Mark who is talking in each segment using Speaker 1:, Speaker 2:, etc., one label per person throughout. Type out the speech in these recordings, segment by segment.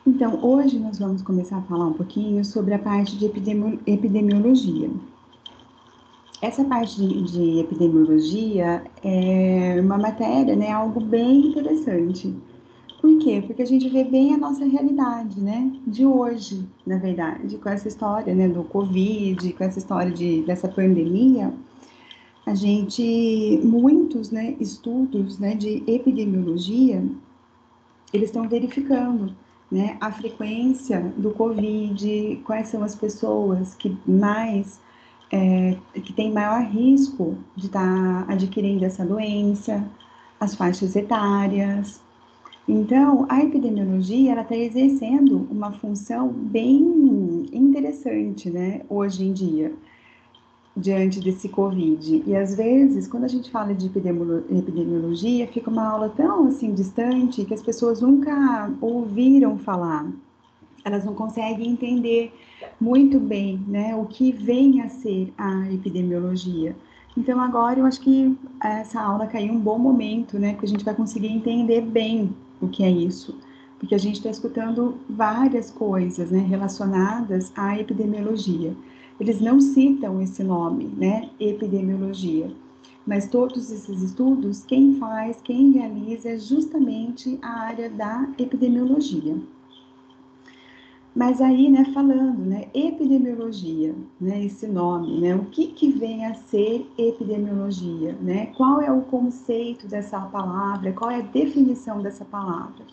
Speaker 1: Então, hoje nós vamos começar a falar um pouquinho sobre a parte de epidemiologia. Essa parte de epidemiologia é uma matéria, né, algo bem interessante. Por quê? Porque a gente vê bem a nossa realidade, né, de hoje, na verdade, com essa história, né, do Covid, com essa história dessa pandemia, muitos, né, estudos, né, de epidemiologia, eles estão verificando, né, a frequência do Covid, quais são as pessoas que têm maior risco de estar adquirindo essa doença, as faixas etárias. Então, a epidemiologia ela está exercendo uma função bem interessante, né, hoje em dia, diante desse Covid. E às vezes, quando a gente fala de epidemiologia, fica uma aula tão assim distante que as pessoas nunca ouviram falar. Elas não conseguem entender muito bem, né, o que vem a ser a epidemiologia. Então agora eu acho que essa aula caiu um bom momento, né, que a gente vai conseguir entender bem o que é isso, porque a gente está escutando várias coisas, né, relacionadas à epidemiologia. Eles não citam esse nome, né, epidemiologia, mas todos esses estudos, quem faz, quem realiza é justamente a área da epidemiologia. Mas aí, né, falando, né, epidemiologia, né, esse nome, né, o que vem a ser epidemiologia, né? Qual é o conceito dessa palavra? Qual é a definição dessa palavra?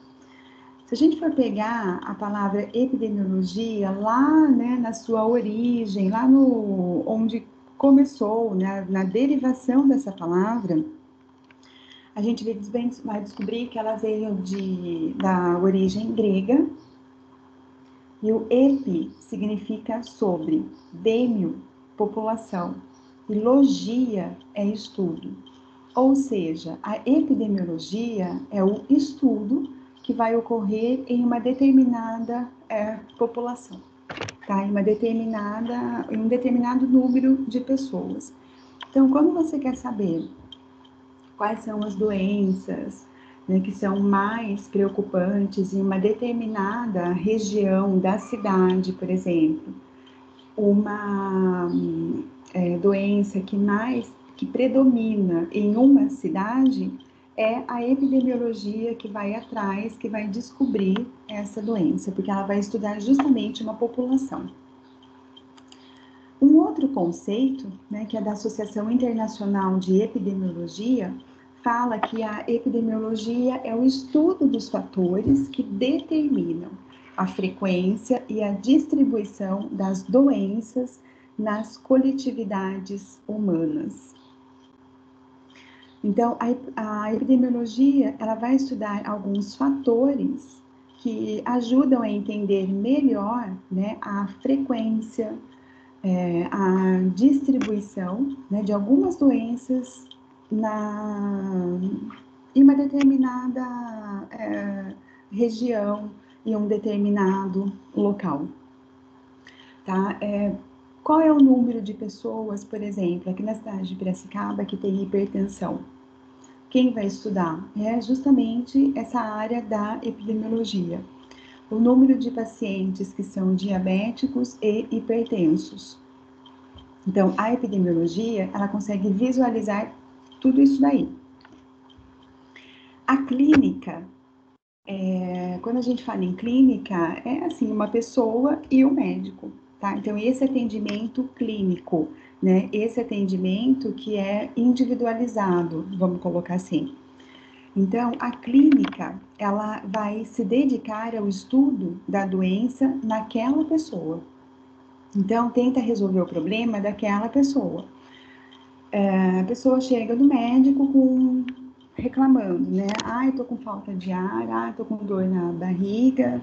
Speaker 1: Se a gente for pegar a palavra epidemiologia lá, né, na sua origem, lá no onde começou, né, na derivação dessa palavra, a gente vai descobrir que ela veio da origem grega. E o epi significa sobre, demio, população, e logia é estudo. Ou seja, a epidemiologia é o estudo que vai ocorrer em uma determinada população, tá? Em um determinado número de pessoas. Então, quando você quer saber quais são as doenças, né, que são mais preocupantes em uma determinada região da cidade, por exemplo, uma doença que predomina em uma cidade é a epidemiologia que vai atrás, que vai descobrir essa doença, porque ela vai estudar justamente uma população. Um outro conceito, né, que é da Associação Internacional de Epidemiologia, fala que a epidemiologia é o estudo dos fatores que determinam a frequência e a distribuição das doenças nas coletividades humanas. Então, a epidemiologia ela vai estudar alguns fatores que ajudam a entender melhor, né, a frequência, a distribuição, né, de algumas doenças em uma determinada região, em um determinado local. Tá? Qual é o número de pessoas, por exemplo, aqui na cidade de Piracicaba que tem hipertensão? Quem vai estudar? É justamente essa área da epidemiologia. O número de pacientes que são diabéticos e hipertensos. Então, a epidemiologia, ela consegue visualizar tudo isso daí. A clínica, quando a gente fala em clínica, é assim, uma pessoa e o médico, tá? Então, esse atendimento clínico, né? Esse atendimento que é individualizado, vamos colocar assim. Então, a clínica, ela vai se dedicar ao estudo da doença naquela pessoa. Então, tenta resolver o problema daquela pessoa. A pessoa chega no médico reclamando, né? Ai, tô com falta de ar, ai, tô com dor na barriga,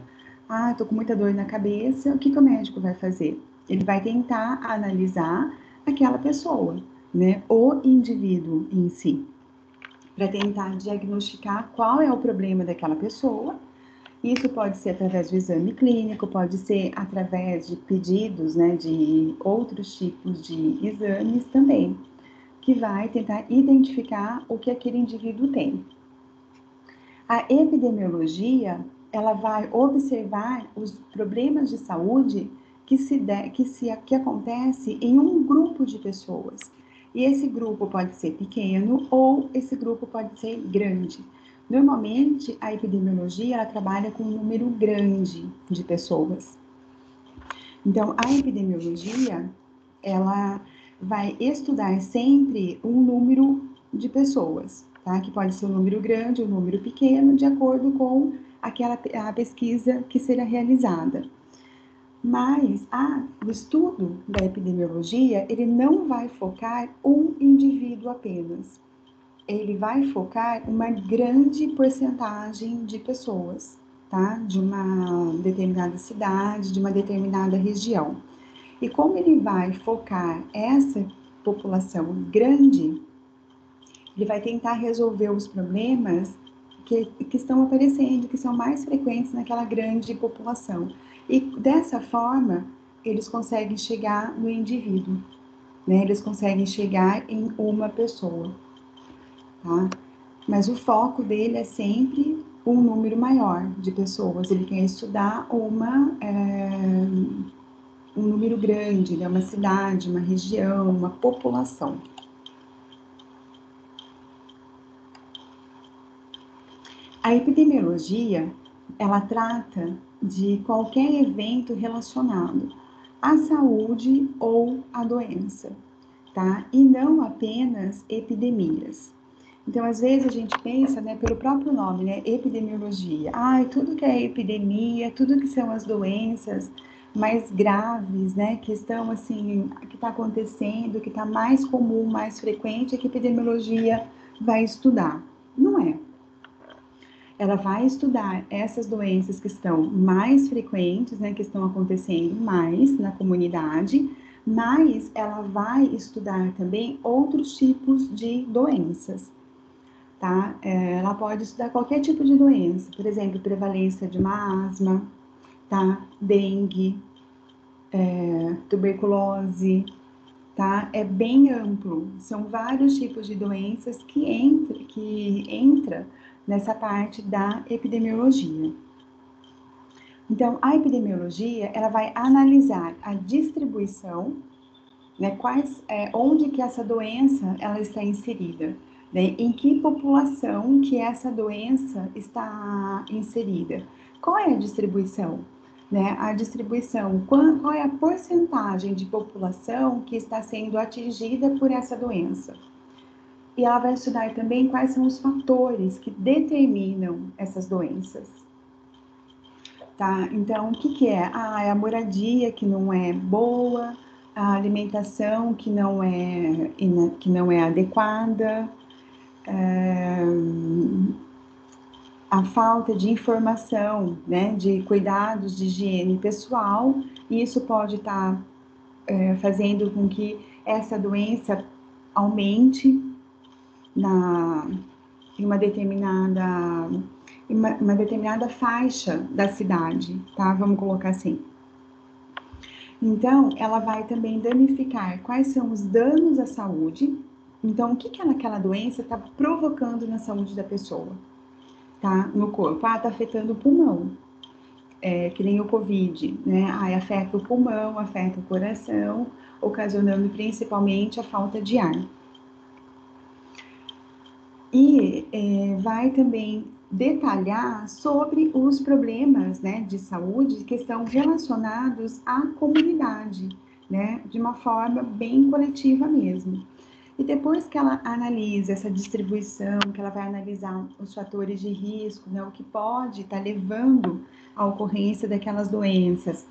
Speaker 1: ai, tô com muita dor na cabeça. O que o médico vai fazer? Ele vai tentar analisar aquela pessoa, né? O indivíduo em si, para tentar diagnosticar qual é o problema daquela pessoa. Isso pode ser através do exame clínico, pode ser através de pedidos, né, de outros tipos de exames também, que vai tentar identificar o que aquele indivíduo tem. A epidemiologia, ela vai observar os problemas de saúde que acontece em um grupo de pessoas. E esse grupo pode ser pequeno ou esse grupo pode ser grande. Normalmente, a epidemiologia ela trabalha com um número grande de pessoas. Então, a epidemiologia, ela vai estudar sempre um número de pessoas, tá? Que pode ser um número grande ou um número pequeno, de acordo com a pesquisa que será realizada. Mas o estudo da epidemiologia, ele não vai focar um indivíduo apenas. Ele vai focar uma grande porcentagem de pessoas, tá? De uma determinada cidade, de uma determinada região. E como ele vai focar essa população grande, ele vai tentar resolver os problemas que estão aparecendo, que são mais frequentes naquela grande população. E dessa forma, eles conseguem chegar no indivíduo, né? Eles conseguem chegar em uma pessoa, tá? Mas o foco dele é sempre um número maior de pessoas. Ele quer estudar um número grande, né? Uma cidade, uma região, uma população. A epidemiologia, ela trata de qualquer evento relacionado à saúde ou à doença, tá? E não apenas epidemias. Então, às vezes a gente pensa, né, pelo próprio nome, né, epidemiologia. Tudo que é epidemia, tudo que são as doenças mais graves, né, que estão assim, que está acontecendo, que está mais comum, mais frequente, é que a epidemiologia vai estudar. Não é. Ela vai estudar essas doenças que estão mais frequentes, né, que estão acontecendo mais na comunidade, mas ela vai estudar também outros tipos de doenças, tá? Ela pode estudar qualquer tipo de doença, por exemplo, prevalência de uma asma, tá? Dengue, tuberculose, tá? É bem amplo, são vários tipos de doenças que entra nessa parte da epidemiologia. Então, a epidemiologia, ela vai analisar a distribuição, né, onde que essa doença ela está inserida, né, em que população que essa doença está inserida, qual é a distribuição, né, a distribuição, qual é a porcentagem de população que está sendo atingida por essa doença. E ela vai estudar também quais são os fatores que determinam essas doenças. Tá? Então, o que é? É a moradia que não é boa, a alimentação que não é adequada, a falta de informação, né, de cuidados de higiene pessoal, e isso pode estar fazendo com que essa doença aumente em uma determinada faixa da cidade, tá? Vamos colocar assim. Então, ela vai também danificar quais são os danos à saúde. Então, o que aquela doença está provocando na saúde da pessoa, tá? No corpo. Tá afetando o pulmão, que nem o Covid, né? Afeta o pulmão, afeta o coração, ocasionando principalmente a falta de ar. E vai também detalhar sobre os problemas, né, de saúde que estão relacionados à comunidade, né, de uma forma bem coletiva mesmo. E depois que ela analisa essa distribuição, que ela vai analisar os fatores de risco, né, o que pode estar levando à ocorrência daquelas doenças,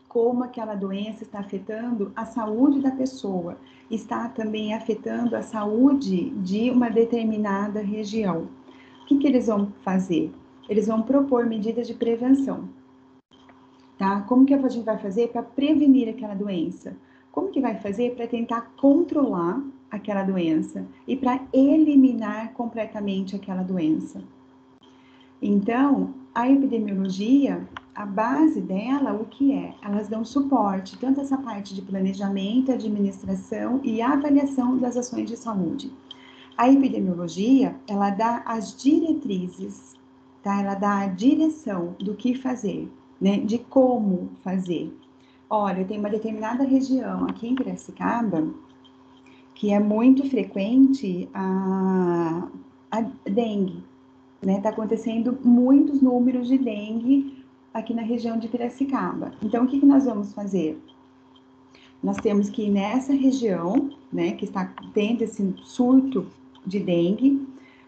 Speaker 1: como aquela doença está afetando a saúde da pessoa, está também afetando a saúde de uma determinada região. O que eles vão fazer? Eles vão propor medidas de prevenção, tá? Como que a gente vai fazer para prevenir aquela doença? Como que vai fazer para tentar controlar aquela doença e para eliminar completamente aquela doença? Então, a epidemiologia, a base dela, o que é? Elas dão suporte, tanto essa parte de planejamento, administração e avaliação das ações de saúde. A epidemiologia, ela dá as diretrizes, tá? Ela dá a direção do que fazer, né? De como fazer. Olha, tem uma determinada região aqui em Piracicaba que é muito frequente a dengue, né? Tá acontecendo muitos números de dengue aqui na região de Piracicaba. Então, o que nós vamos fazer? Nós temos que ir nessa região, né, que está tendo esse surto de dengue,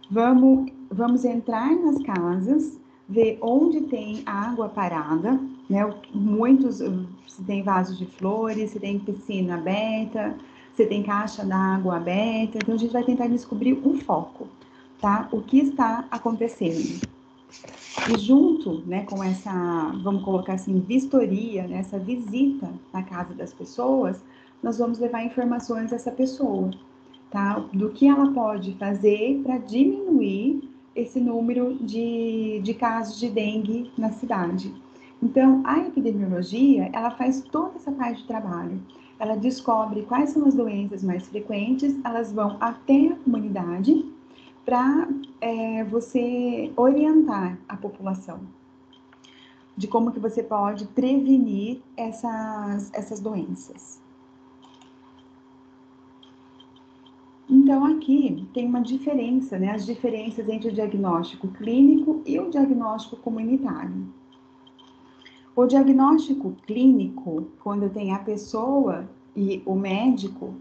Speaker 1: vamos entrar nas casas, ver onde tem água parada, né, muitos, se tem vasos de flores, se tem piscina aberta, se tem caixa d'água aberta, então a gente vai tentar descobrir um foco, tá? O que está acontecendo. E junto, né, com essa, vamos colocar assim, vistoria, né, essa visita na casa das pessoas, nós vamos levar informações a essa pessoa, tá? Do que ela pode fazer para diminuir esse número de casos de dengue na cidade. Então, a epidemiologia, ela faz toda essa parte de trabalho. Ela descobre quais são as doenças mais frequentes, elas vão até a comunidade, para você orientar a população de como que você pode prevenir essas doenças. Então, aqui tem uma diferença, né? As diferenças entre o diagnóstico clínico e o diagnóstico comunitário. O diagnóstico clínico, quando tem a pessoa e o médico,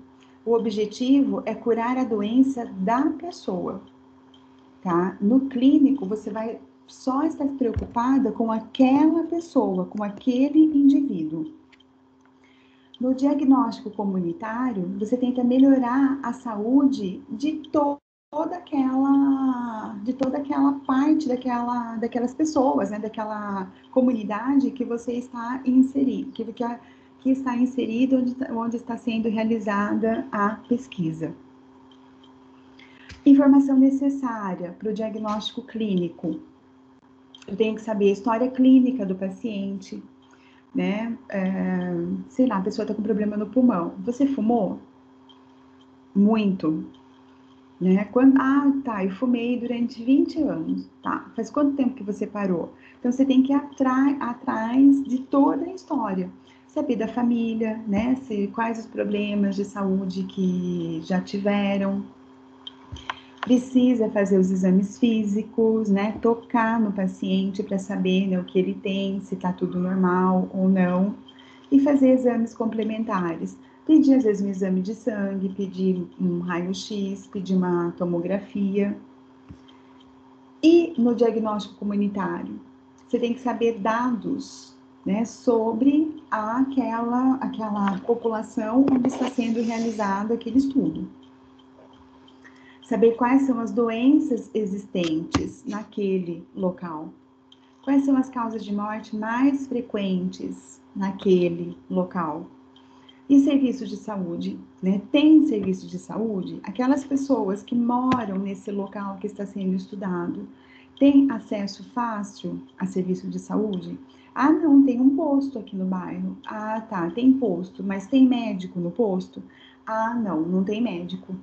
Speaker 1: o objetivo é curar a doença da pessoa. Tá? No clínico, você vai só estar preocupada com aquela pessoa, com aquele indivíduo. No diagnóstico comunitário, você tenta melhorar a saúde de toda aquela parte daquelas pessoas, né? Daquela comunidade que você está inserido, que está inserido onde está sendo realizada a pesquisa. Informação necessária para o diagnóstico clínico. Eu tenho que saber a história clínica do paciente, né? Sei lá, a pessoa está com problema no pulmão. Você fumou? Muito, né? Tá, eu fumei durante 20 anos. Tá, faz quanto tempo que você parou? Então, você tem que ir atrás de toda a história. Saber da família, né? Quais os problemas de saúde que já tiveram. Precisa fazer os exames físicos, né? Tocar no paciente para saber, né, o que ele tem, se está tudo normal ou não. E fazer exames complementares. Pedir, às vezes, um exame de sangue, pedir um raio-x, pedir uma tomografia. E no diagnóstico comunitário, você tem que saber dados, né, sobre aquela população onde está sendo realizado aquele estudo. Saber quais são as doenças existentes naquele local. Quais são as causas de morte mais frequentes naquele local. E serviços de saúde, né? Tem serviço de saúde? Aquelas pessoas que moram nesse local que está sendo estudado, têm acesso fácil a serviço de saúde? Ah, não, tem um posto aqui no bairro. Ah, tá, tem posto, mas tem médico no posto? Ah, não, não tem médico.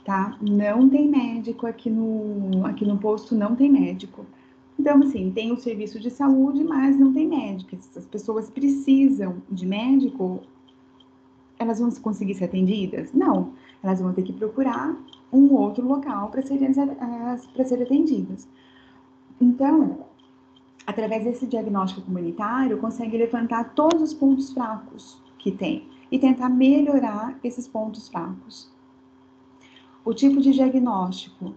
Speaker 1: Tá? Não tem médico aqui no posto, não tem médico. Então, assim, tem o serviço de saúde, mas não tem médico. As pessoas precisam de médico, elas vão conseguir ser atendidas? Não. Elas vão ter que procurar um outro local para serem atendidas. Então, através desse diagnóstico comunitário, consegue levantar todos os pontos fracos que tem e tentar melhorar esses pontos fracos. O tipo de diagnóstico.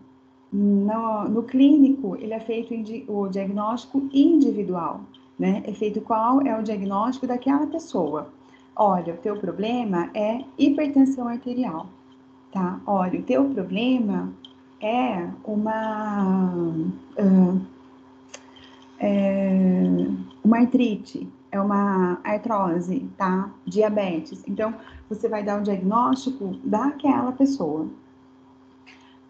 Speaker 1: No clínico, ele é feito o diagnóstico individual, né? É feito qual é o diagnóstico daquela pessoa. Olha, o teu problema é hipertensão arterial, tá? Olha, o teu problema é uma artrite, é uma artrose, tá? Diabetes. Então, você vai dar o diagnóstico daquela pessoa.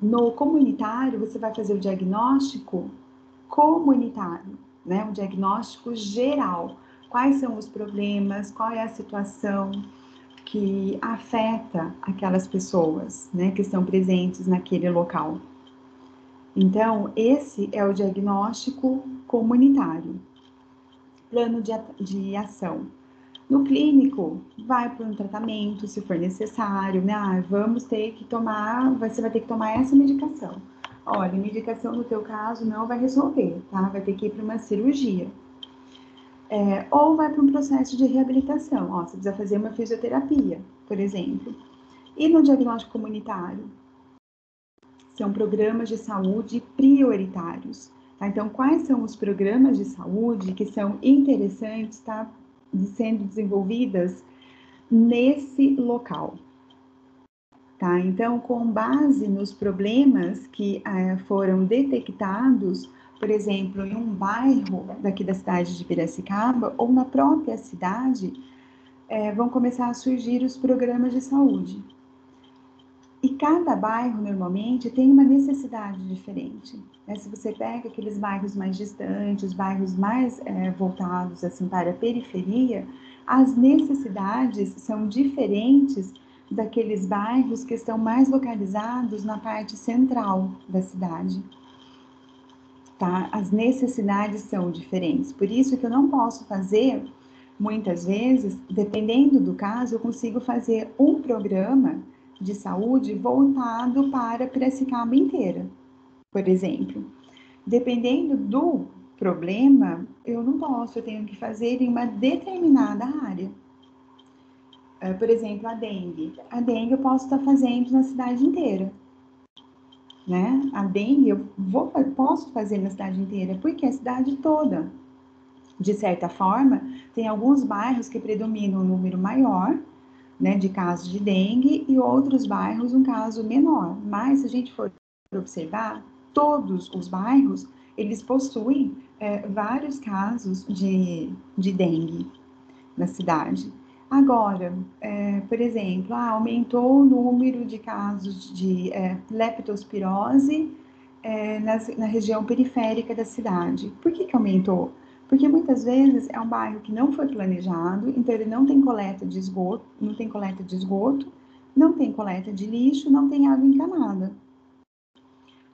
Speaker 1: No comunitário, você vai fazer o diagnóstico comunitário, né? Um diagnóstico geral. Quais são os problemas, qual é a situação, que afeta aquelas pessoas, né, que estão presentes naquele local. Então, esse é o diagnóstico comunitário, plano de ação. No clínico, vai para um tratamento, se for necessário, né? Vamos ter que tomar, você vai ter que tomar essa medicação. Olha, medicação no teu caso não vai resolver, tá? Vai ter que ir para uma cirurgia. Ou vai para um processo de reabilitação. Ó, você precisa fazer uma fisioterapia, por exemplo. E no diagnóstico comunitário? São programas de saúde prioritários. Tá? Então, quais são os programas de saúde que são interessantes, tá? Sendo desenvolvidas nesse local. Tá? Então, com base nos problemas que foram detectados, por exemplo, em um bairro daqui da cidade de Piracicaba, ou na própria cidade, vão começar a surgir os programas de saúde. E cada bairro, normalmente, tem uma necessidade diferente. Né? Se você pega aqueles bairros mais distantes, bairros mais voltados assim, para a periferia, as necessidades são diferentes daqueles bairros que estão mais localizados na parte central da cidade. Tá? As necessidades são diferentes. Por isso que eu não posso fazer, muitas vezes, dependendo do caso, eu consigo fazer um programa de saúde voltado para Piracicaba inteira, por exemplo. Dependendo do problema, eu não posso, eu tenho que fazer em uma determinada área. Por exemplo, a dengue. A dengue eu posso estar fazendo na cidade inteira. Né? A dengue eu posso fazer na cidade inteira, porque é a cidade toda. De certa forma, tem alguns bairros que predominam um número maior, né, de casos de dengue, e outros bairros um caso menor. Mas, se a gente for observar, todos os bairros, eles possuem vários casos de dengue na cidade. Agora, por exemplo, aumentou o número de casos de leptospirose na região periférica da cidade. Por que aumentou? Porque muitas vezes é um bairro que não foi planejado, então ele não tem coleta de esgoto, não tem coleta de lixo, não tem água encanada.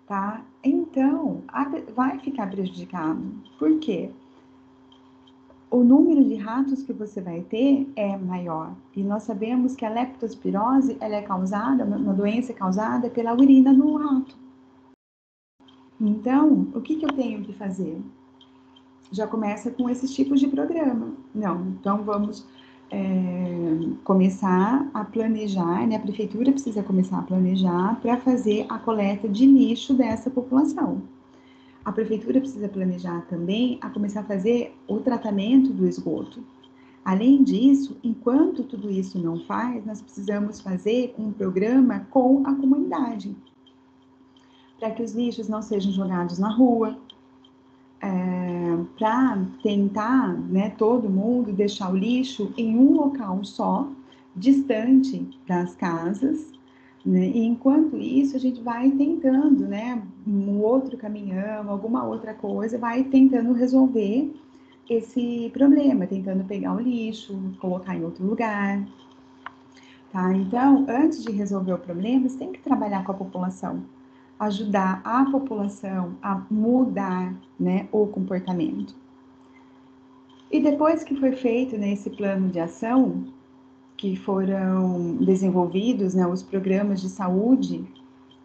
Speaker 1: Tá? Então, vai ficar prejudicado. Por quê? O número de ratos que você vai ter é maior. E nós sabemos que a leptospirose, ela é causada, uma doença causada pela urina do rato. Então, o que eu tenho que fazer? Já começa com esses tipos de programa. Não, então vamos começar a planejar, né? A prefeitura precisa começar a planejar para fazer a coleta de lixo dessa população. A prefeitura precisa planejar também a começar a fazer o tratamento do esgoto. Além disso, enquanto tudo isso não faz, nós precisamos fazer um programa com a comunidade, para que os lixos não sejam jogados na rua, para tentar, né, todo mundo deixar o lixo em um local só, distante das casas, né? E enquanto isso, a gente vai tentando, né, um outro caminhão, alguma outra coisa, vai tentando resolver esse problema, tentando pegar o lixo, colocar em outro lugar, tá? Então, antes de resolver o problema, você tem que trabalhar com a população, ajudar a população a mudar, né, o comportamento. E depois que foi feito, né, esse plano de ação, que foram desenvolvidos, né, os programas de saúde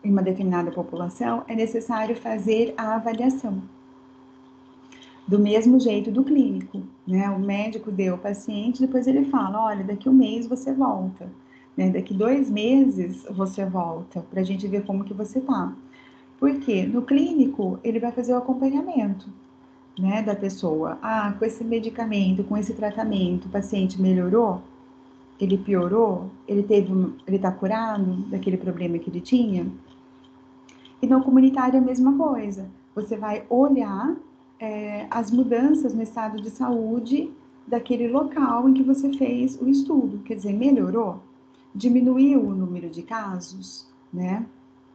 Speaker 1: em uma determinada população, é necessário fazer a avaliação. Do mesmo jeito do clínico, né? O médico deu o paciente, depois ele fala, olha, daqui 1 mês você volta, né? Daqui 2 meses você volta, pra gente ver como que você tá. Porque no clínico, ele vai fazer o acompanhamento, né, da pessoa. Com esse medicamento, com esse tratamento, o paciente melhorou? Ele piorou? Ele tá curado daquele problema que ele tinha? E no comunitário é a mesma coisa. Você vai olhar as mudanças no estado de saúde daquele local em que você fez o estudo. Quer dizer, melhorou? Diminuiu o número de casos, né?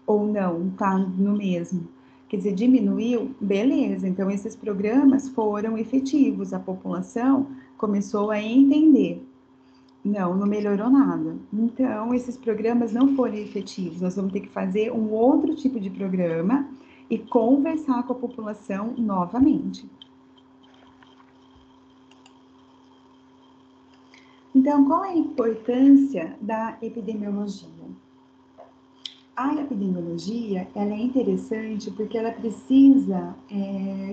Speaker 1: Ou não, tá no mesmo. Quer dizer, diminuiu? Beleza, então esses programas foram efetivos, a população começou a entender. Não melhorou nada. Então, esses programas não foram efetivos. Nós vamos ter que fazer um outro tipo de programa e conversar com a população novamente. Então, qual é a importância da epidemiologia? A epidemiologia, ela é interessante porque ela precisa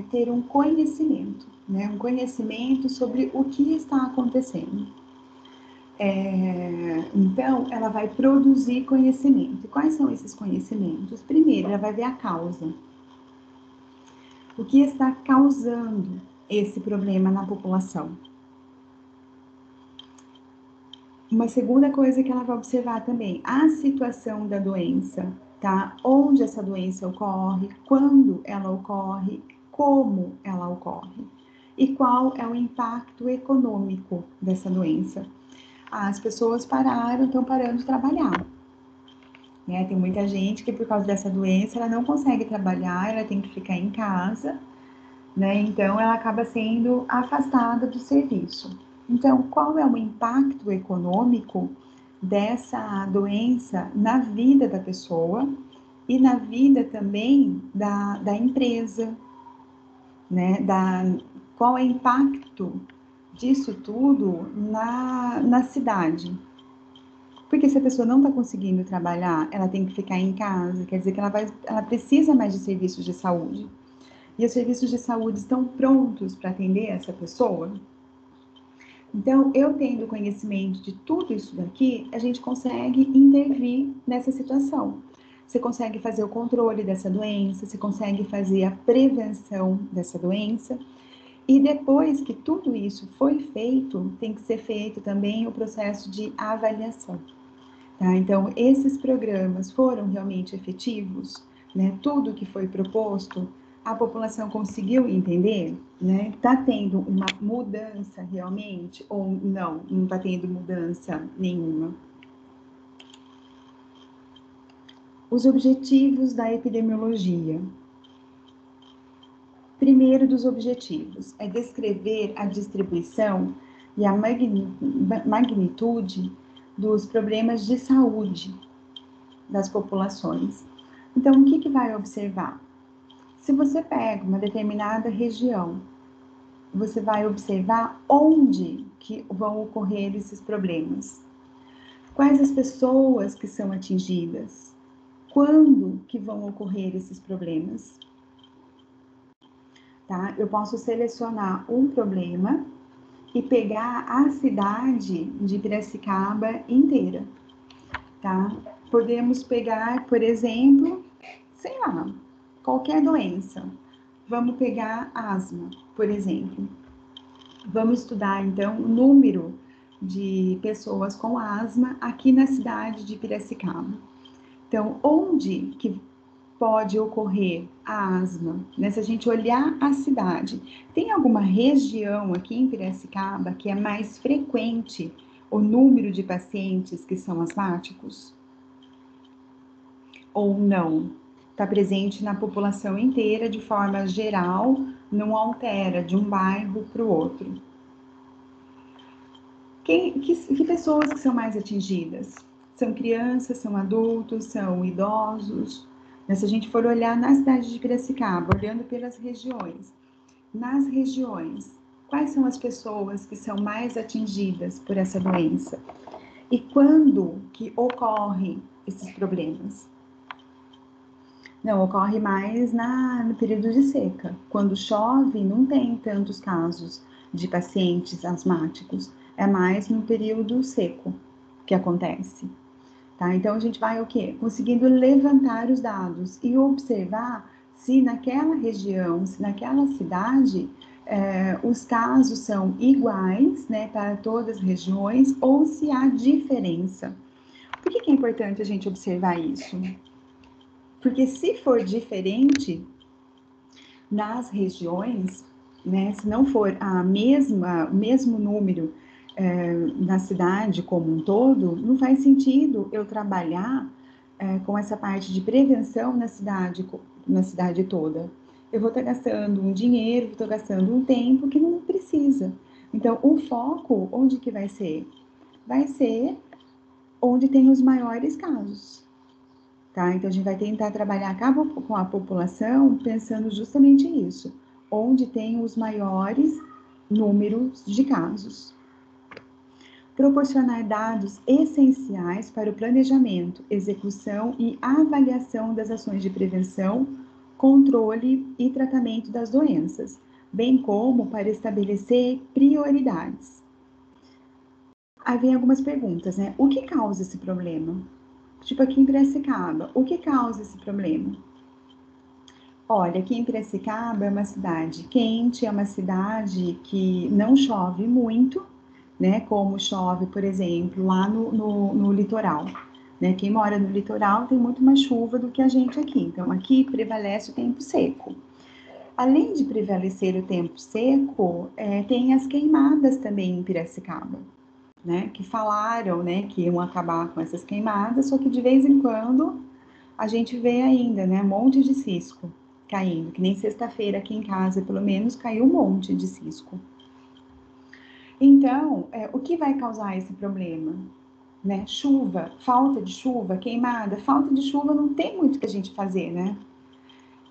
Speaker 1: ter um conhecimento, né? Um conhecimento sobre o que está acontecendo. Então, ela vai produzir conhecimento. E quais são esses conhecimentos? Primeiro, ela vai ver a causa. O que está causando esse problema na população? Uma segunda coisa que ela vai observar também, a situação da doença, tá? Onde essa doença ocorre, quando ela ocorre, como ela ocorre e qual é o impacto econômico dessa doença. As pessoas estão parando de trabalhar. Né? Tem muita gente que por causa dessa doença ela não consegue trabalhar, ela tem que ficar em casa, né? Então ela acaba sendo afastada do serviço. Então, qual é o impacto econômico dessa doença na vida da pessoa e na vida também da empresa, né? Qual é o impacto disso tudo na cidade? Porque se a pessoa não está conseguindo trabalhar, ela tem que ficar em casa, quer dizer que ela precisa mais de serviços de saúde. E os serviços de saúde estão prontos para atender essa pessoa? Então, eu tendo conhecimento de tudo isso daqui, a gente consegue intervir nessa situação. Você consegue fazer o controle dessa doença, você consegue fazer a prevenção dessa doença. E depois que tudo isso foi feito, tem que ser feito também o processo de avaliação. Tá? Então, esses programas foram realmente efetivos, né? Tudo que foi proposto, a população conseguiu entender, né? Está tendo uma mudança realmente ou não está tendo mudança nenhuma? Os objetivos da epidemiologia. Primeiro dos objetivos é descrever a distribuição e a magnitude dos problemas de saúde das populações. Então, o que vai observar? Se você pega uma determinada região, você vai observar onde que vão ocorrer esses problemas. Quais as pessoas que são atingidas? Quando que vão ocorrer esses problemas? Tá? Eu posso selecionar um problema e pegar a cidade de Piracicaba inteira, tá? Podemos pegar, por exemplo, sei lá, qualquer doença. Vamos pegar asma, por exemplo. Vamos estudar, então, o número de pessoas com asma aqui na cidade de Piracicaba. Então, onde que pode ocorrer a asma? Né? Se a gente olhar a cidade, tem alguma região aqui em Piracicaba que é mais frequente o número de pacientes que são asmáticos? Ou não? Está presente na população inteira de forma geral, não altera de um bairro para o outro. Que pessoas que são mais atingidas? São crianças, são adultos, são idosos? Se a gente for olhar na cidade de Piracicaba, olhando pelas regiões, nas regiões, quais são as pessoas que são mais atingidas por essa doença? E quando que ocorrem esses problemas? Não, ocorre mais no período de seca. Quando chove, não tem tantos casos de pacientes asmáticos. É mais no período seco que acontece. Tá? Então, a gente vai o quê? Conseguindo levantar os dados e observar se naquela região, se naquela cidade, os casos são iguais, né, para todas as regiões ou se há diferença. Por que é importante a gente observar isso? Porque se for diferente nas regiões, né, se não for o mesmo número na cidade como um todo, não faz sentido eu trabalhar com essa parte de prevenção na cidade toda. Eu vou estar gastando um dinheiro, vou estar gastando um tempo que não precisa. Então, o foco, onde que vai ser? vai ser onde tem os maiores casos, tá? Então, a gente vai tentar trabalhar com a população pensando justamente isso, onde tem os maiores números de casos. Proporcionar dados essenciais para o planejamento, execução e avaliação das ações de prevenção, controle e tratamento das doenças, bem como para estabelecer prioridades. Aí vem algumas perguntas, né? O que causa esse problema? Tipo aqui em Piracicaba, o que causa esse problema? Olha, aqui em Piracicaba é uma cidade quente, é uma cidade que não chove muito, né? Como chove, por exemplo, lá no litoral. Né? Quem mora no litoral tem muito mais chuva do que a gente aqui. Então, aqui prevalece o tempo seco. Além de prevalecer o tempo seco, tem as queimadas também em Piracicaba, né? Que falaram, né, que iam acabar com essas queimadas, só que de vez em quando a gente vê ainda, né, um monte de cisco caindo, que nem sexta-feira aqui em casa, pelo menos, caiu um monte de cisco. Então, o que vai causar esse problema? Né? Chuva, falta de chuva, queimada, falta de chuva não tem muito que a gente fazer, né?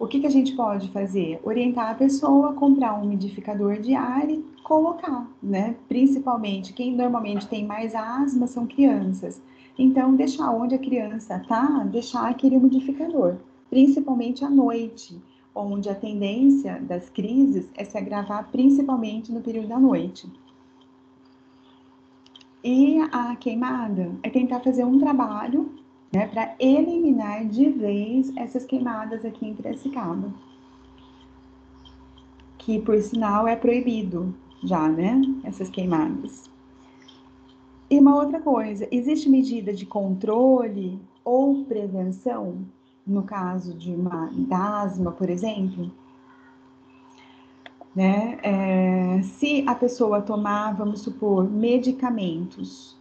Speaker 1: O que a gente pode fazer? Orientar a pessoa a comprar um umidificador de ar e colocar, né? Principalmente, quem normalmente tem mais asma são crianças. Então, deixar onde a criança tá, deixar aquele umidificador, principalmente à noite, onde a tendência das crises é se agravar principalmente no período da noite. E a queimada é tentar fazer um trabalho, né, para eliminar de vez essas queimadas aqui em Piracicaba. Que, por sinal, é proibido já, né, essas queimadas. E uma outra coisa, existe medida de controle ou prevenção, no caso de da asma, por exemplo? Né? Se a pessoa tomar, vamos supor, medicamentos,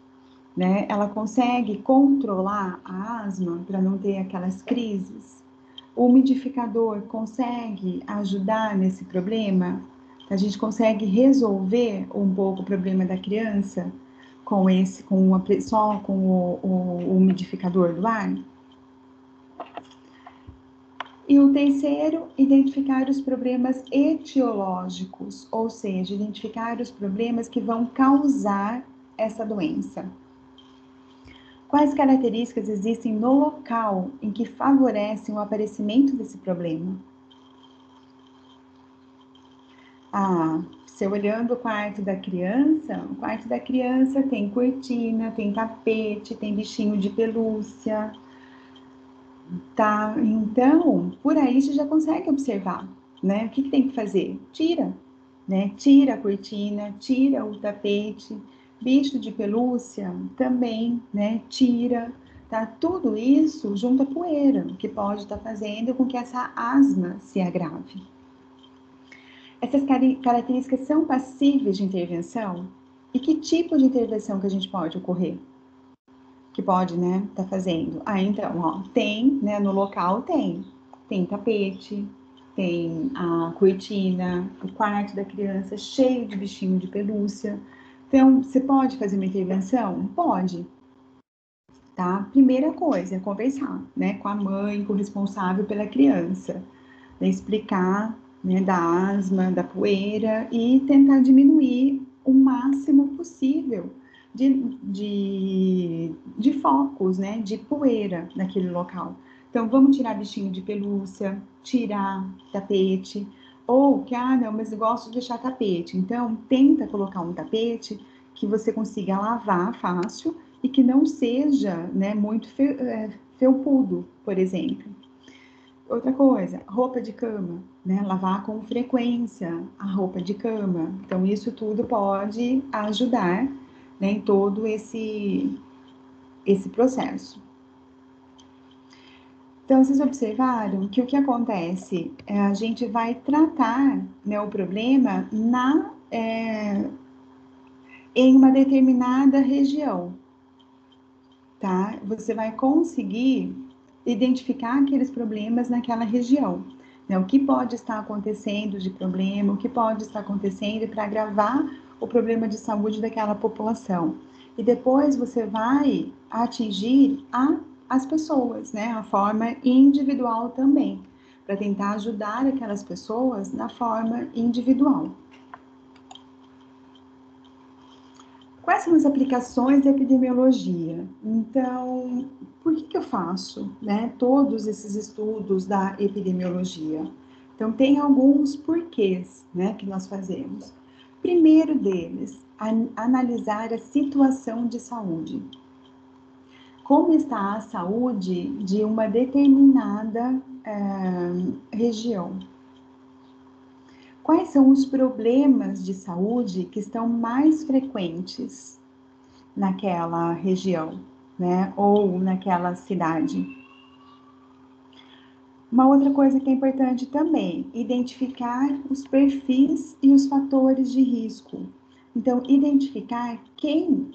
Speaker 1: né, ela consegue controlar a asma para não ter aquelas crises? O umidificador consegue ajudar nesse problema? A gente consegue resolver um pouco o problema da criança só com o umidificador do ar? E o terceiro, identificar os problemas etiológicos, ou seja, identificar os problemas que vão causar essa doença. Quais características existem no local em que favorecem o aparecimento desse problema? Se olhando o quarto da criança tem cortina, tem tapete, tem bichinho de pelúcia, tá? Então, por aí você já consegue observar, né? O que tem que fazer? Tira, né? Tira a cortina, tira o tapete, bicho de pelúcia também, né? Tira, tá? Tudo isso junta poeira, que pode estar fazendo com que essa asma se agrave. Essas características são passíveis de intervenção? E que tipo de intervenção que a gente pode ocorrer? Que pode, né, tá fazendo? Então, ó, tem, né, no local tem tapete, tem a cortina, o quarto da criança cheio de bichinho de pelúcia. Então, você pode fazer uma intervenção? Pode, tá? Primeira coisa é conversar, né, com a mãe, com o responsável pela criança, né, explicar, né, da asma, da poeira e tentar diminuir o máximo possível de focos, né, de poeira naquele local. Então, vamos tirar bichinho de pelúcia, tirar tapete, ou que, não, mas eu gosto de deixar tapete. Então, tenta colocar um tapete que você consiga lavar fácil e que não seja, né, muito felpudo, por exemplo. Outra coisa, roupa de cama, né? Lavar com frequência a roupa de cama. Então, isso tudo pode ajudar, né, em todo esse processo. Então, vocês observaram que o que acontece é a gente vai tratar, né, o problema em uma determinada região, tá? Você vai conseguir identificar aqueles problemas naquela região. Né? O que pode estar acontecendo de problema, o que pode estar acontecendo para agravar o problema de saúde daquela população. e depois você vai atingir as pessoas, né? A forma individual também, para tentar ajudar aquelas pessoas na forma individual. Quais são as aplicações da epidemiologia? Então, por que eu faço, né, todos esses estudos da epidemiologia? Então, tem alguns porquês, né, que nós fazemos. Primeiro deles, analisar a situação de saúde. Como está a saúde de uma determinada região? Quais são os problemas de saúde que estão mais frequentes naquela região, né? Ou naquela cidade? Uma outra coisa que é importante também, identificar os perfis e os fatores de risco. Então, identificar quem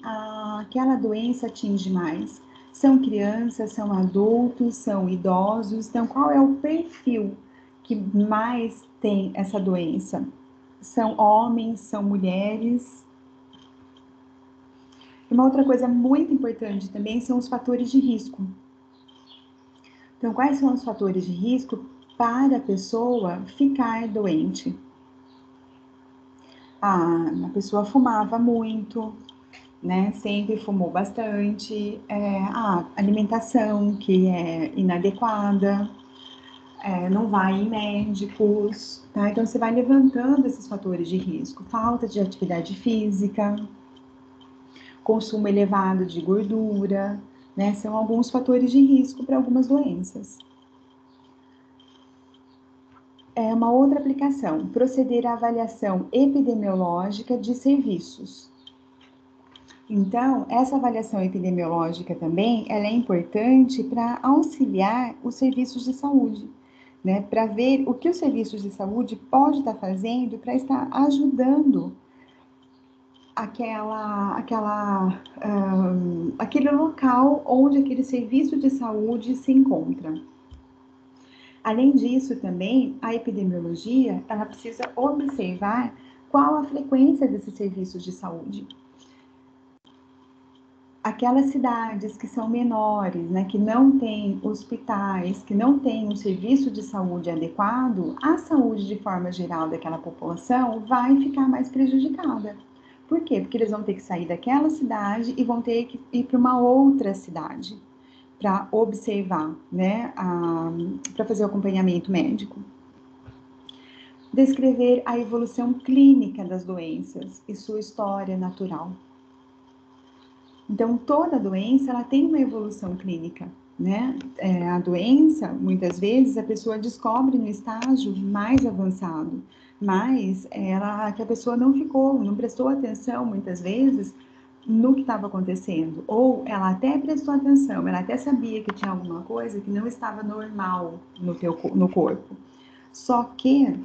Speaker 1: aquela doença atinge mais. São crianças, são adultos, são idosos. Então, qual é o perfil que mais tem essa doença? São homens, são mulheres. E uma outra coisa muito importante também são os fatores de risco. Então, quais são os fatores de risco para a pessoa ficar doente? A pessoa fumava muito, né? Sempre fumou bastante. A alimentação que é inadequada, não vai em médicos, tá? Então, você vai levantando esses fatores de risco. Falta de atividade física, consumo elevado de gordura, né? São alguns fatores de risco para algumas doenças. Uma outra aplicação, proceder à avaliação epidemiológica de serviços. Então, essa avaliação epidemiológica também, ela é importante para auxiliar os serviços de saúde, né? Para ver o que os serviços de saúde podem estar fazendo para estar ajudando aquele local onde aquele serviço de saúde se encontra. Além disso, também, a epidemiologia, ela precisa observar qual a frequência desses serviços de saúde. Aquelas cidades que são menores, né, que não têm hospitais, que não têm um serviço de saúde adequado, a saúde de forma geral daquela população vai ficar mais prejudicada. Por quê? Porque eles vão ter que sair daquela cidade e vão ter que ir para uma outra cidade para observar, né, para fazer o acompanhamento médico. Descrever a evolução clínica das doenças e sua história natural. Então, toda doença, ela tem uma evolução clínica, né? A doença, muitas vezes, a pessoa descobre no estágio mais avançado, mas que a pessoa não prestou atenção, muitas vezes, no que estava acontecendo, ou ela até prestou atenção, ela até sabia que tinha alguma coisa que não estava normal no corpo. Só que,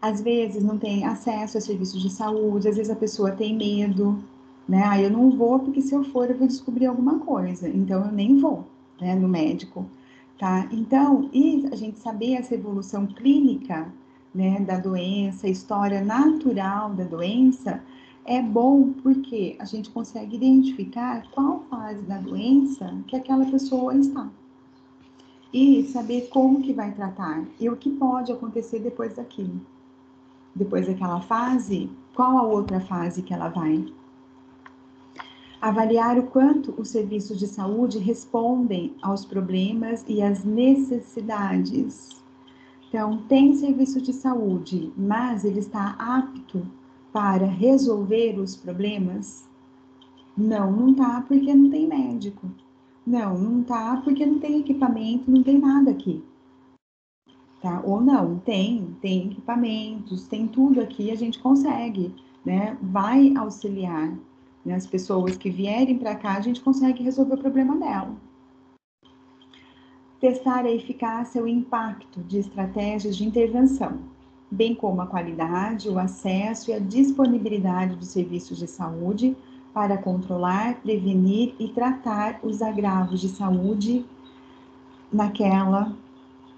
Speaker 1: às vezes, não tem acesso a serviços de saúde, às vezes a pessoa tem medo, né? Eu não vou porque se eu for eu vou descobrir alguma coisa, então eu nem vou, né, no médico, tá? Então, e a gente saber essa evolução clínica, né, da doença, a história natural da doença, é bom porque a gente consegue identificar qual fase da doença que aquela pessoa está. E saber como que vai tratar e o que pode acontecer depois daquilo. Depois daquela fase, qual a outra fase que ela vai? Avaliar o quanto os serviços de saúde respondem aos problemas e às necessidades. Então, tem serviço de saúde, mas ele está apto para resolver os problemas? Não, não está porque não tem médico. Não, não está porque não tem equipamento, não tem nada aqui. Tá? Ou não, tem equipamentos, tem tudo aqui, a gente consegue, né? Vai auxiliar, né? As pessoas que vierem para cá, a gente consegue resolver o problema dela. Testar a eficácia e o impacto de estratégias de intervenção, bem como a qualidade, o acesso e a disponibilidade dos serviços de saúde para controlar, prevenir e tratar os agravos de saúde naquela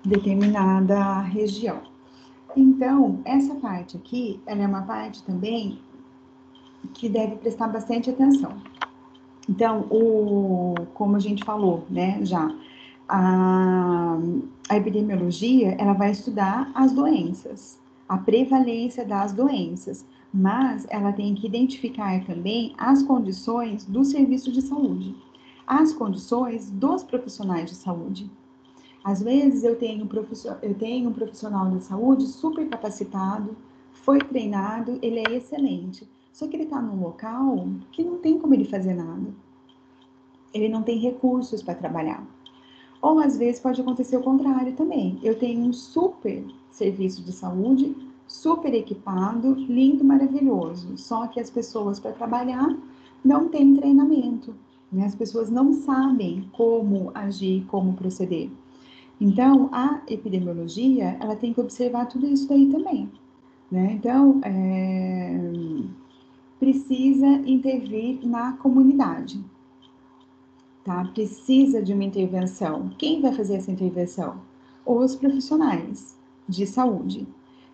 Speaker 1: determinada região. Então, essa parte aqui, ela é uma parte também que deve prestar bastante atenção. Então, como a gente falou, né, já, a, a epidemiologia, ela vai estudar as doenças, a prevalência das doenças, mas ela tem que identificar também as condições do serviço de saúde, as condições dos profissionais de saúde. Às vezes eu tenho um profissional de saúde super capacitado, foi treinado, ele é excelente, só que ele está num local que não tem como ele fazer nada. Ele não tem recursos para trabalhar. Ou às vezes pode acontecer o contrário também. Eu tenho um super serviço de saúde, super equipado, lindo, maravilhoso. Só que as pessoas para trabalhar não têm treinamento, né? As pessoas não sabem como agir, como proceder. Então, a epidemiologia, ela tem que observar tudo isso daí também, né? Então, precisa intervir na comunidade, tá? Precisa de uma intervenção. Quem vai fazer essa intervenção? Os profissionais de saúde.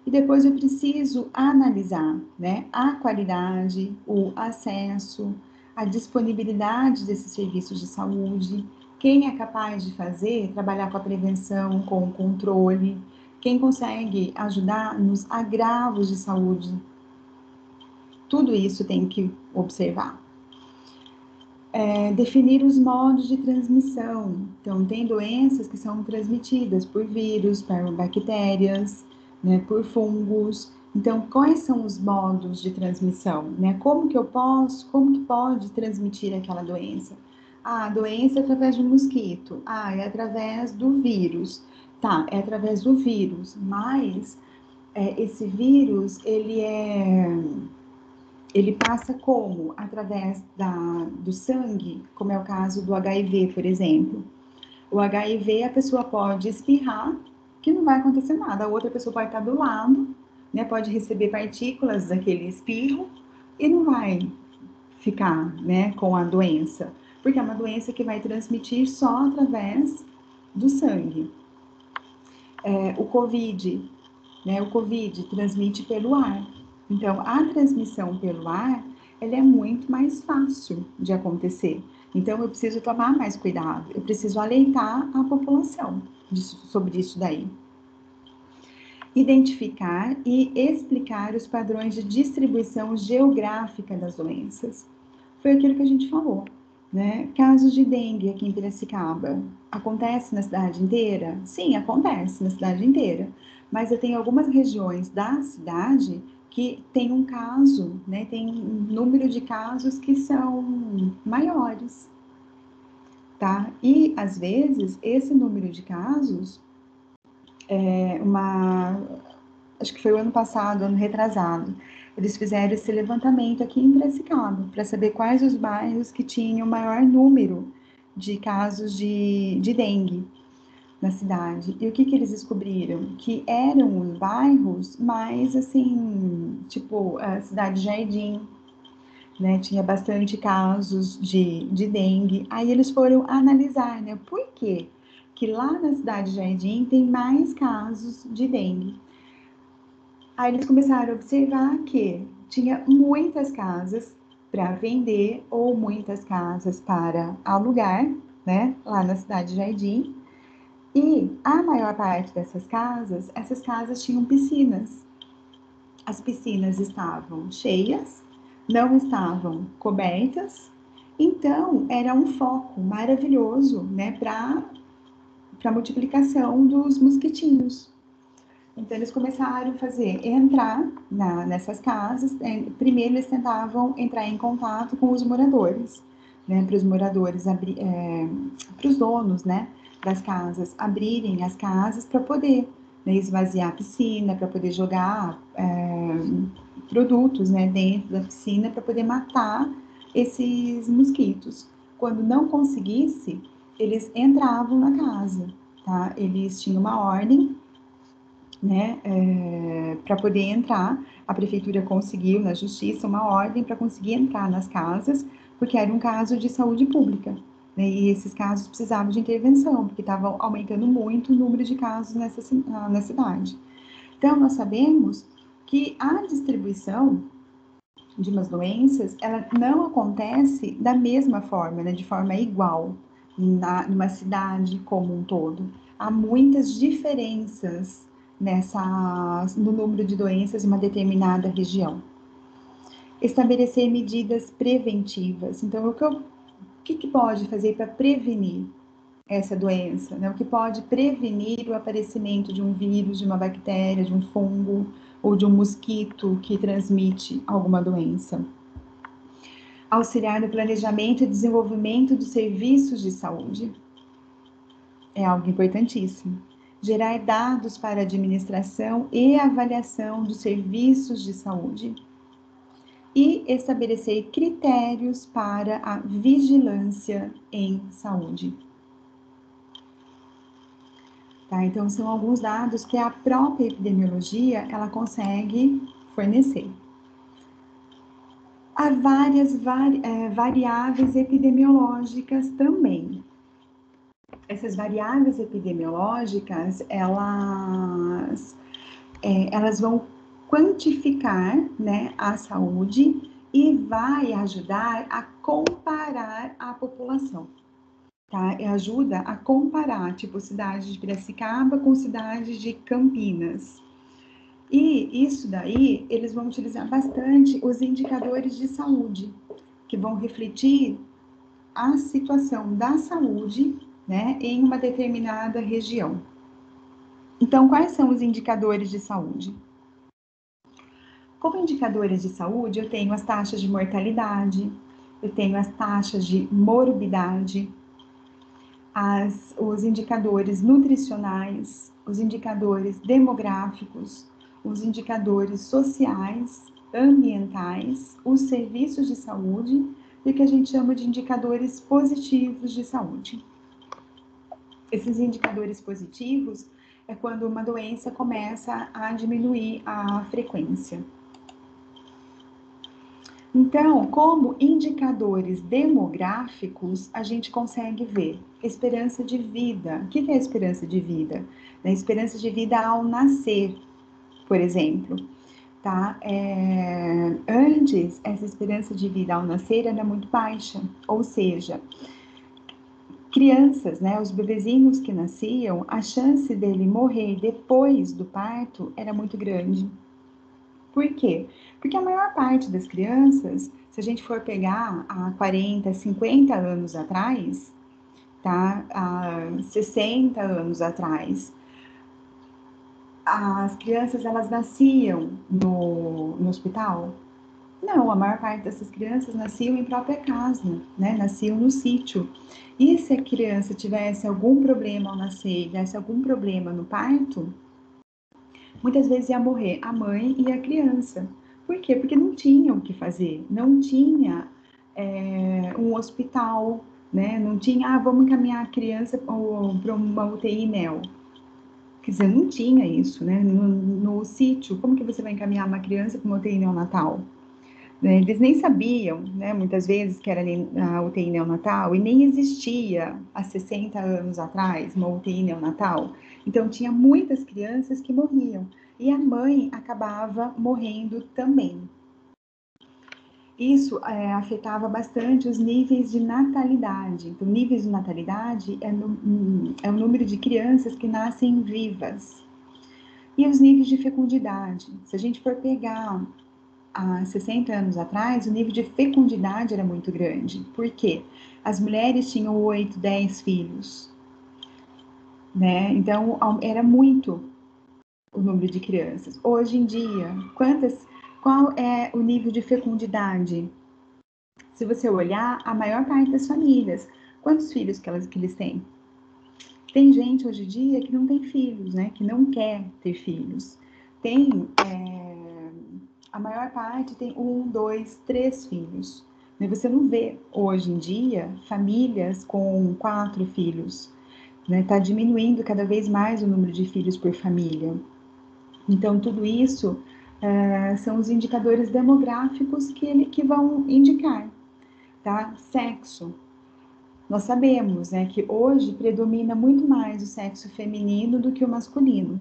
Speaker 1: E depois eu preciso analisar, né, a qualidade, o acesso, a disponibilidade desses serviços de saúde, quem é capaz de fazer, trabalhar com a prevenção, com o controle, quem consegue ajudar nos agravos de saúde. Tudo isso tem que observar. Definir os modos de transmissão. Então, tem doenças que são transmitidas por vírus, por bactérias, né, por fungos. Então, quais são os modos de transmissão? Né? Como que pode transmitir aquela doença? Ah, a doença é através de um mosquito. Ah, é através do vírus. Tá, é através do vírus, mas esse vírus, ele passa como? Através do sangue, como é o caso do HIV, por exemplo. O HIV, a pessoa pode espirrar, que não vai acontecer nada. A outra pessoa pode estar do lado, né, pode receber partículas daquele espirro e não vai ficar, né, com a doença. Porque é uma doença que vai transmitir só através do sangue. O COVID, né? O COVID transmite pelo ar. Então, a transmissão pelo ar, ela é muito mais fácil de acontecer. Então, eu preciso tomar mais cuidado. Eu preciso alertar a população sobre isso daí. Identificar e explicar os padrões de distribuição geográfica das doenças. Foi aquilo que a gente falou, né? Casos de dengue aqui em Piracicaba. Acontece na cidade inteira? Sim, acontece na cidade inteira. Mas eu tenho algumas regiões da cidade que tem um caso, né? Tem um número de casos que são maiores, tá? E às vezes esse número de casos acho que foi o ano passado, ano retrasado, eles fizeram esse levantamento aqui em Piracicaba, para saber quais os bairros que tinham o maior número de casos de dengue na cidade. E o que eles descobriram? Que eram os bairros mais, assim, tipo, a cidade Jardim, né? Tinha bastante casos de dengue. Aí eles foram analisar, né? Por quê? Que lá na cidade Jardim tem mais casos de dengue. Aí eles começaram a observar que tinha muitas casas para vender ou muitas casas para alugar, né, lá na cidade de Jardim. E a maior parte essas casas tinham piscinas. As piscinas estavam cheias, não estavam cobertas, então era um foco maravilhoso, né, para a multiplicação dos mosquitinhos. Então, eles começaram a entrar nessas casas. Primeiro, eles tentavam entrar em contato com os moradores, né, para os moradores, para os donos, né, das casas, abrirem as casas para poder, né, esvaziar a piscina, para poder jogar produtos, né, dentro da piscina, para poder matar esses mosquitos. Quando não conseguisse, eles entravam na casa, tá? Eles tinham uma ordem, né, para poder entrar. A prefeitura conseguiu na justiça uma ordem para conseguir entrar nas casas, porque era um caso de saúde pública, né, e esses casos precisavam de intervenção, porque estavam aumentando muito o número de casos na cidade. Então, nós sabemos que a distribuição de umas doenças, ela não acontece da mesma forma, né, de forma igual, numa cidade como um todo. Há muitas diferenças no número de doenças em uma determinada região. Estabelecer medidas preventivas. Então, o que pode fazer para prevenir essa doença? Né? O que pode prevenir o aparecimento de um vírus, de uma bactéria, de um fungo ou de um mosquito que transmite alguma doença? Auxiliar no planejamento e desenvolvimento dos serviços de saúde. É algo importantíssimo. Gerar dados para administração e avaliação dos serviços de saúde. E estabelecer critérios para a vigilância em saúde. Tá? Então, são alguns dados que a própria epidemiologia ela consegue fornecer. Há várias variáveis epidemiológicas também. Essas variáveis epidemiológicas, elas vão quantificar, né, a saúde e vai ajudar a comparar a população. Tá? Ajuda a comparar, tipo, cidade de Piracicaba com cidade de Campinas. E isso daí, eles vão utilizar bastante os indicadores de saúde, que vão refletir a situação da saúde, né, em uma determinada região. Então, quais são os indicadores de saúde? Como indicadores de saúde, eu tenho as taxas de mortalidade, eu tenho as taxas de morbidade, os indicadores nutricionais, os indicadores demográficos, os indicadores sociais, ambientais, os serviços de saúde e o que a gente chama de indicadores positivos de saúde. Esses indicadores positivos é quando uma doença começa a diminuir a frequência. Então, como indicadores demográficos, a gente consegue ver esperança de vida. O que é a esperança de vida? A esperança de vida ao nascer, por exemplo. Tá? Antes, essa esperança de vida ao nascer era muito baixa, ou seja, crianças, né, os bebezinhos que nasciam, a chance dele morrer depois do parto era muito grande. Por quê? Porque a maior parte das crianças, se a gente for pegar há 40, 50 anos atrás, tá? Há 60 anos atrás, as crianças, elas nasciam no hospital? Não, a maior parte dessas crianças nasciam em própria casa, né? Nasciam no sítio. E se a criança tivesse algum problema ao nascer, tivesse algum problema no parto, muitas vezes ia morrer a mãe e a criança. Por quê? Porque não tinha o que fazer, não tinha um hospital, né? Não tinha, vamos encaminhar a criança para uma UTI neo. Quer dizer, não tinha isso, né? No sítio, como que você vai encaminhar uma criança para uma UTI neonatal? Eles nem sabiam, né, muitas vezes, que era a UTI neonatal e nem existia há 60 anos atrás uma UTI neonatal. Então, tinha muitas crianças que morriam e a mãe acabava morrendo também. Isso afetava bastante os níveis de natalidade. Então, níveis de natalidade é o número de crianças que nascem vivas. E os níveis de fecundidade. Se a gente for pegar há 60 anos atrás, o nível de fecundidade era muito grande. Por quê? As mulheres tinham 8, 10 filhos, né? Então, era muito o número de crianças. Hoje em dia, qual é o nível de fecundidade? Se você olhar, a maior parte das famílias, quantos filhos que eles têm? Tem gente hoje em dia que não tem filhos, né? Que não quer ter filhos. A maior parte tem 1, 2, 3 filhos. Você não vê hoje em dia famílias com 4 filhos. Está diminuindo cada vez mais o número de filhos por família. Então, tudo isso são os indicadores demográficos que vão indicar. Tá? Sexo. Nós sabemos, né, que hoje predomina muito mais o sexo feminino do que o masculino.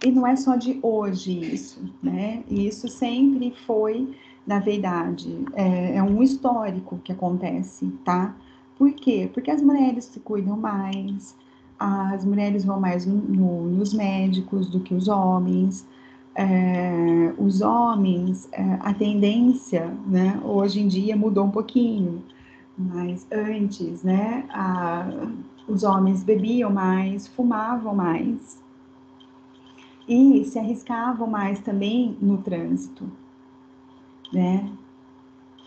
Speaker 1: E não é só de hoje isso, né? Isso sempre foi, na verdade, é um histórico que acontece, tá? Por quê? Porque as mulheres se cuidam mais, as mulheres vão mais nos médicos do que os homens. Os homens, a tendência, né, hoje em dia mudou um pouquinho, mas antes, né, os homens bebiam mais, fumavam mais e se arriscavam mais também no trânsito, né?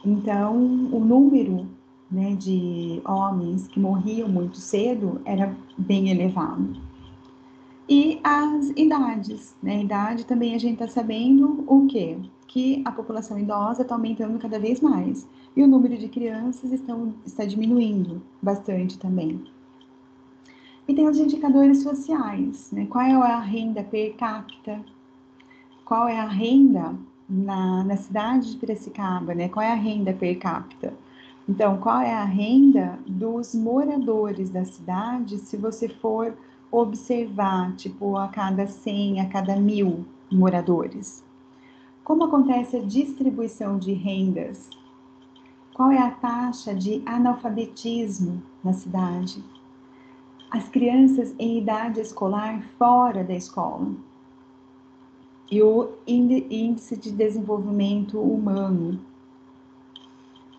Speaker 1: Então, o número, né, de homens que morriam muito cedo era bem elevado. E as idades, né? A idade também a gente está sabendo o quê? Que a população idosa está aumentando cada vez mais. E o número de crianças está diminuindo bastante também. E tem os indicadores sociais, né? Qual é a renda per capita? Qual é a renda na cidade de Piracicaba, né? Qual é a renda per capita? Então, qual é a renda dos moradores da cidade, se você for observar, tipo, a cada 100, a cada 1.000 moradores? Como acontece a distribuição de rendas? Qual é a taxa de analfabetismo na cidade? As crianças em idade escolar fora da escola? E o índice de desenvolvimento humano.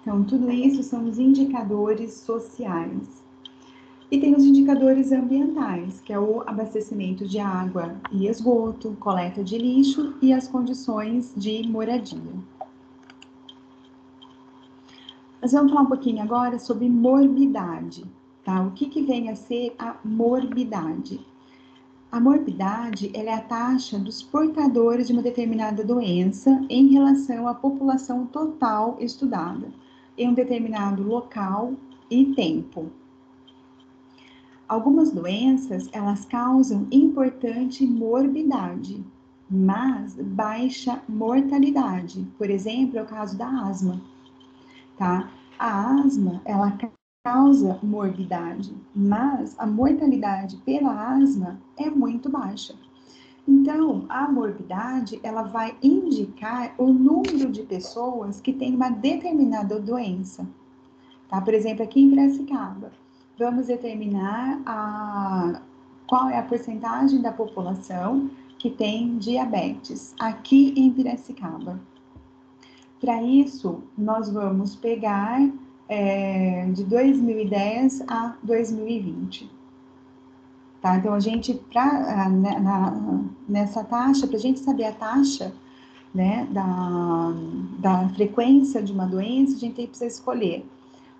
Speaker 1: Então, tudo isso são os indicadores sociais. E tem os indicadores ambientais, que é o abastecimento de água e esgoto, coleta de lixo e as condições de moradia. Nós vamos falar um pouquinho agora sobre morbidade, tá? O que vem a ser a morbidade? A morbidade, ela é a taxa dos portadores de uma determinada doença em relação à população total estudada, em um determinado local e tempo. Algumas doenças, elas causam importante morbidade, mas baixa mortalidade. Por exemplo, é o caso da asma, tá? A asma, ela causa morbidade, mas a mortalidade pela asma é muito baixa. Então, a morbidade, ela vai indicar o número de pessoas que têm uma determinada doença, tá? Por exemplo, aqui em Piracicaba, vamos determinar qual é a porcentagem da população que tem diabetes aqui em Piracicaba. Para isso, nós vamos pegar de 2010 a 2020. Tá? Então, a gente, nessa taxa, para a gente saber a taxa, né, da frequência de uma doença, a gente precisa escolher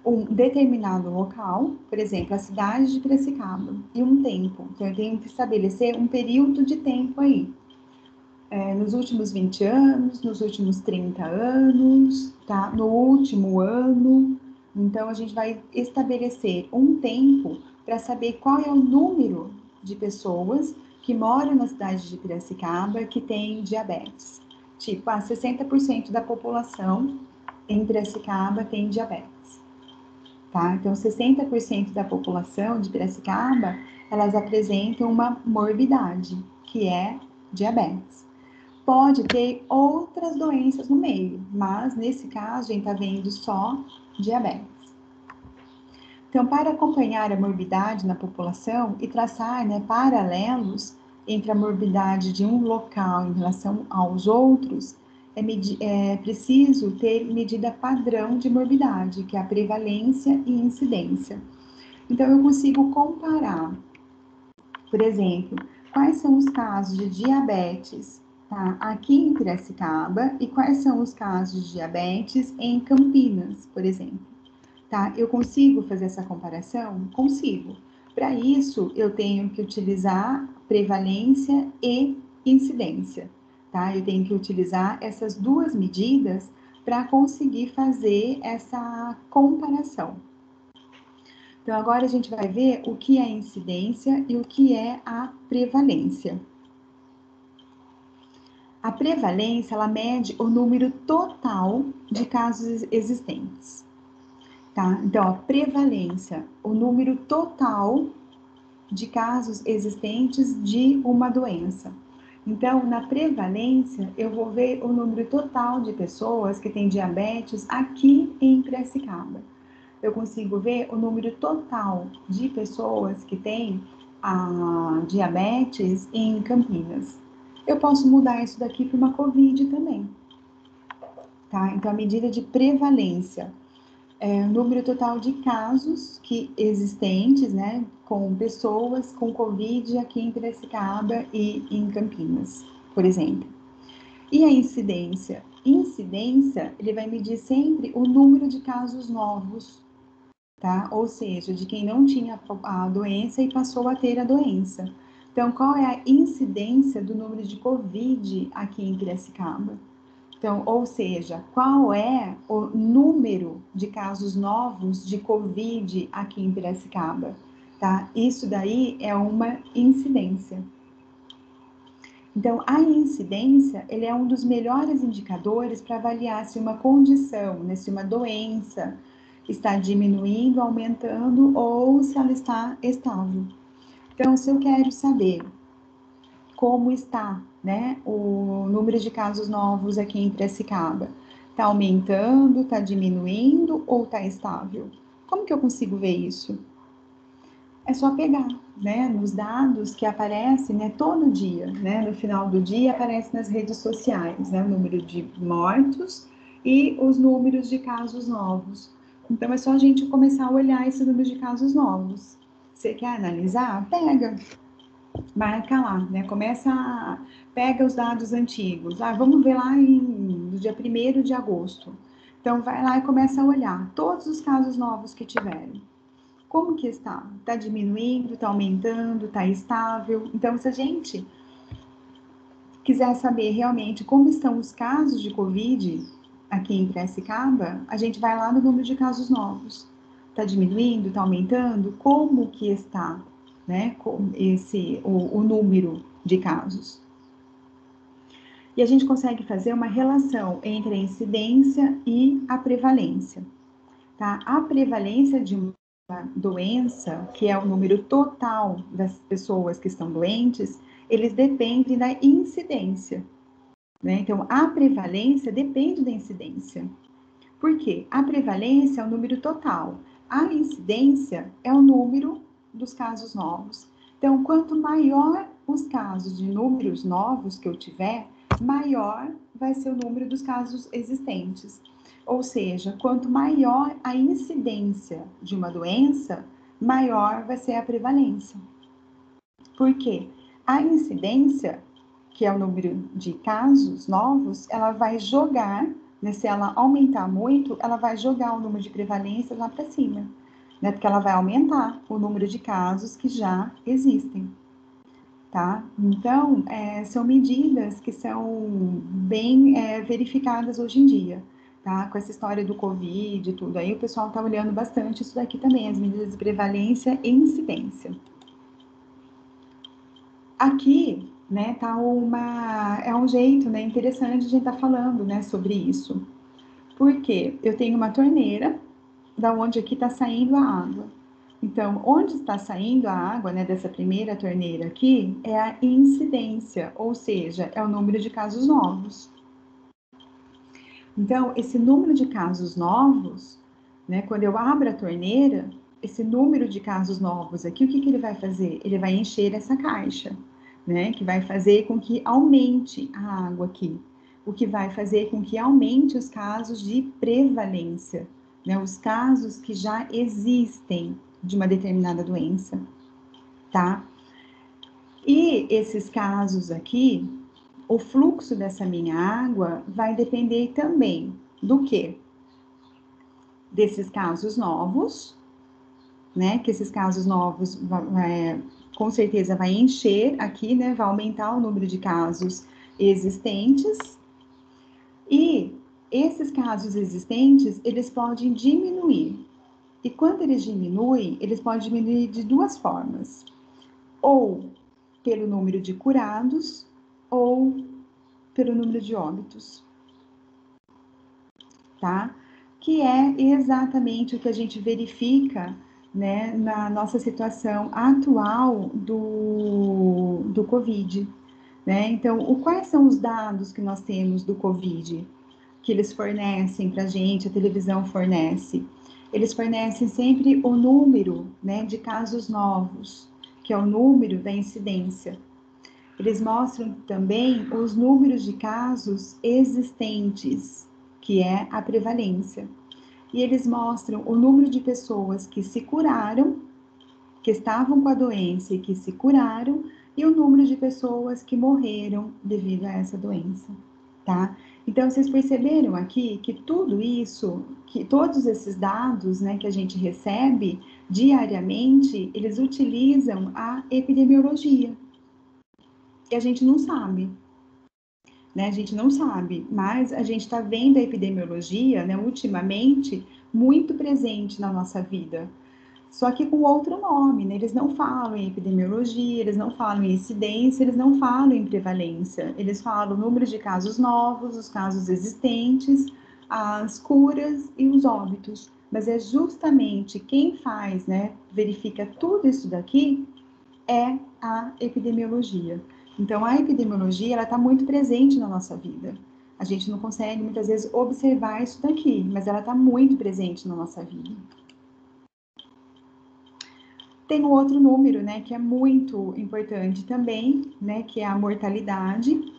Speaker 1: um determinado local, por exemplo, a cidade de Piracicaba, e um tempo. Então, eu tenho que estabelecer um período de tempo aí. Nos últimos 20 anos, nos últimos 30 anos, tá? No último ano. Então, a gente vai estabelecer um tempo para saber qual é o número de pessoas que moram na cidade de Piracicaba que tem diabetes. Tipo, 60% da população em Piracicaba tem diabetes. Tá? Então, 60% da população de Piracicaba, elas apresentam uma morbidade, que é diabetes. Pode ter outras doenças no meio, mas nesse caso a gente está vendo só diabetes. Então, para acompanhar a morbidade na população e traçar, né, paralelos entre a morbidade de um local em relação aos outros, é preciso ter medida padrão de morbidade, que é a prevalência e incidência. Então, eu consigo comparar, por exemplo, quais são os casos de diabetes, tá, aqui em Piracicaba e quais são os casos de diabetes em Campinas, por exemplo. Tá? Eu consigo fazer essa comparação? Consigo. Para isso, eu tenho que utilizar prevalência e incidência, tá? Eu tenho que utilizar essas duas medidas para conseguir fazer essa comparação. Então, agora a gente vai ver o que é incidência e o que é a prevalência. A prevalência, ela mede o número total de casos existentes. Tá? Então, a prevalência, o número total de casos existentes de uma doença. Então, na prevalência, eu vou ver o número total de pessoas que têm diabetes aqui em Piracicaba. Eu consigo ver o número total de pessoas que têm a diabetes em Campinas. Eu posso mudar isso daqui para uma COVID também, tá? Então, a medida de prevalência é o número total de casos que existentes, né, com pessoas com COVID aqui em Piracicaba e em Campinas, por exemplo. E a incidência? Incidência, ele vai medir sempre o número de casos novos, tá? Ou seja, de quem não tinha a doença e passou a ter a doença. Então, qual é a incidência do número de COVID aqui em Piracicaba? Então, ou seja, qual é o número de casos novos de COVID aqui em Piracicaba, tá? Isso daí é uma incidência. Então, a incidência, ele é um dos melhores indicadores para avaliar se uma condição, né, se uma doença está diminuindo, aumentando ou se ela está estável. Então, se eu quero saber como está, né, o número de casos novos aqui em Piracicaba, está aumentando, está diminuindo ou está estável? Como que eu consigo ver isso? É só pegar, né, nos dados que aparecem, né, todo dia, né, no final do dia aparece nas redes sociais, né, o número de mortos e os números de casos novos. Então é só a gente começar a olhar esse número de casos novos. Você quer analisar? Pega, marca lá, né, pega os dados antigos. Vamos ver lá no dia 1º de agosto. Então vai lá e começa a olhar todos os casos novos que tiverem. Como que está? Está diminuindo, está aumentando, está estável? Então, se a gente quiser saber realmente como estão os casos de Covid aqui em Piracicaba, a gente vai lá no número de casos novos. Está diminuindo, está aumentando? Como que está, né, o número de casos? E a gente consegue fazer uma relação entre a incidência e a prevalência, tá? A prevalência de uma doença, que é o número total das pessoas que estão doentes, eles dependem da incidência, né? Então, a prevalência depende da incidência. Por quê? A prevalência é o número total, a incidência é o número dos casos novos. Então, quanto maior os casos de números novos que eu tiver, maior vai ser o número dos casos existentes. Ou seja, quanto maior a incidência de uma doença, maior vai ser a prevalência. Por quê? A incidência, que é o número de casos novos, ela vai jogar, né, se ela aumentar muito, ela vai jogar o número de prevalência lá para cima, né, porque ela vai aumentar o número de casos que já existem, tá? Então, são medidas que são bem verificadas hoje em dia, tá? Com essa história do Covid e tudo, aí o pessoal tá olhando bastante isso daqui também, as medidas de prevalência e incidência. Aqui, né, tá é um jeito, né, interessante de a gente estar falando, né, sobre isso. Porque eu tenho uma torneira, da onde aqui está saindo a água. Então, onde está saindo a água, né, dessa primeira torneira aqui, é a incidência, ou seja, é o número de casos novos. Então, esse número de casos novos, né, quando eu abro a torneira, esse número de casos novos aqui, o que ele vai fazer? Ele vai encher essa caixa, né, que vai fazer com que aumente a água aqui, o que vai fazer com que aumente os casos de prevalência, né, os casos que já existem de uma determinada doença, tá? E esses casos aqui, o fluxo dessa minha água vai depender também do quê? Desses casos novos, né? Que esses casos novos, com certeza, vai encher aqui, né? Vai aumentar o número de casos existentes. E esses casos existentes, eles podem diminuir. E quando eles diminuem, eles podem diminuir de duas formas. Ou pelo número de curados, ou pelo número de óbitos, tá? Que é exatamente o que a gente verifica, né, na nossa situação atual do Covid, né? Então, quais são os dados que nós temos do Covid, que eles fornecem para a gente, a televisão fornece? Eles fornecem sempre o número, né, de casos novos, que é o número da incidência. Eles mostram também os números de casos existentes, que é a prevalência. E eles mostram o número de pessoas que se curaram, que estavam com a doença e que se curaram, e o número de pessoas que morreram devido a essa doença, tá? Então, vocês perceberam aqui que tudo isso, que todos esses dados, né, que a gente recebe diariamente, eles utilizam a epidemiologia. E a gente não sabe, né? A gente não sabe, mas a gente está vendo a epidemiologia, né, ultimamente, muito presente na nossa vida. Só que com outro nome, né? Eles não falam em epidemiologia, eles não falam em incidência, eles não falam em prevalência. Eles falam o número de casos novos, os casos existentes, as curas e os óbitos. Mas é justamente quem faz, né, verifica tudo isso daqui, é a epidemiologia. Então, a epidemiologia, ela está muito presente na nossa vida. A gente não consegue, muitas vezes, observar isso daqui, mas ela está muito presente na nossa vida. Tem um outro número, né, que é muito importante também, né, que é a mortalidade,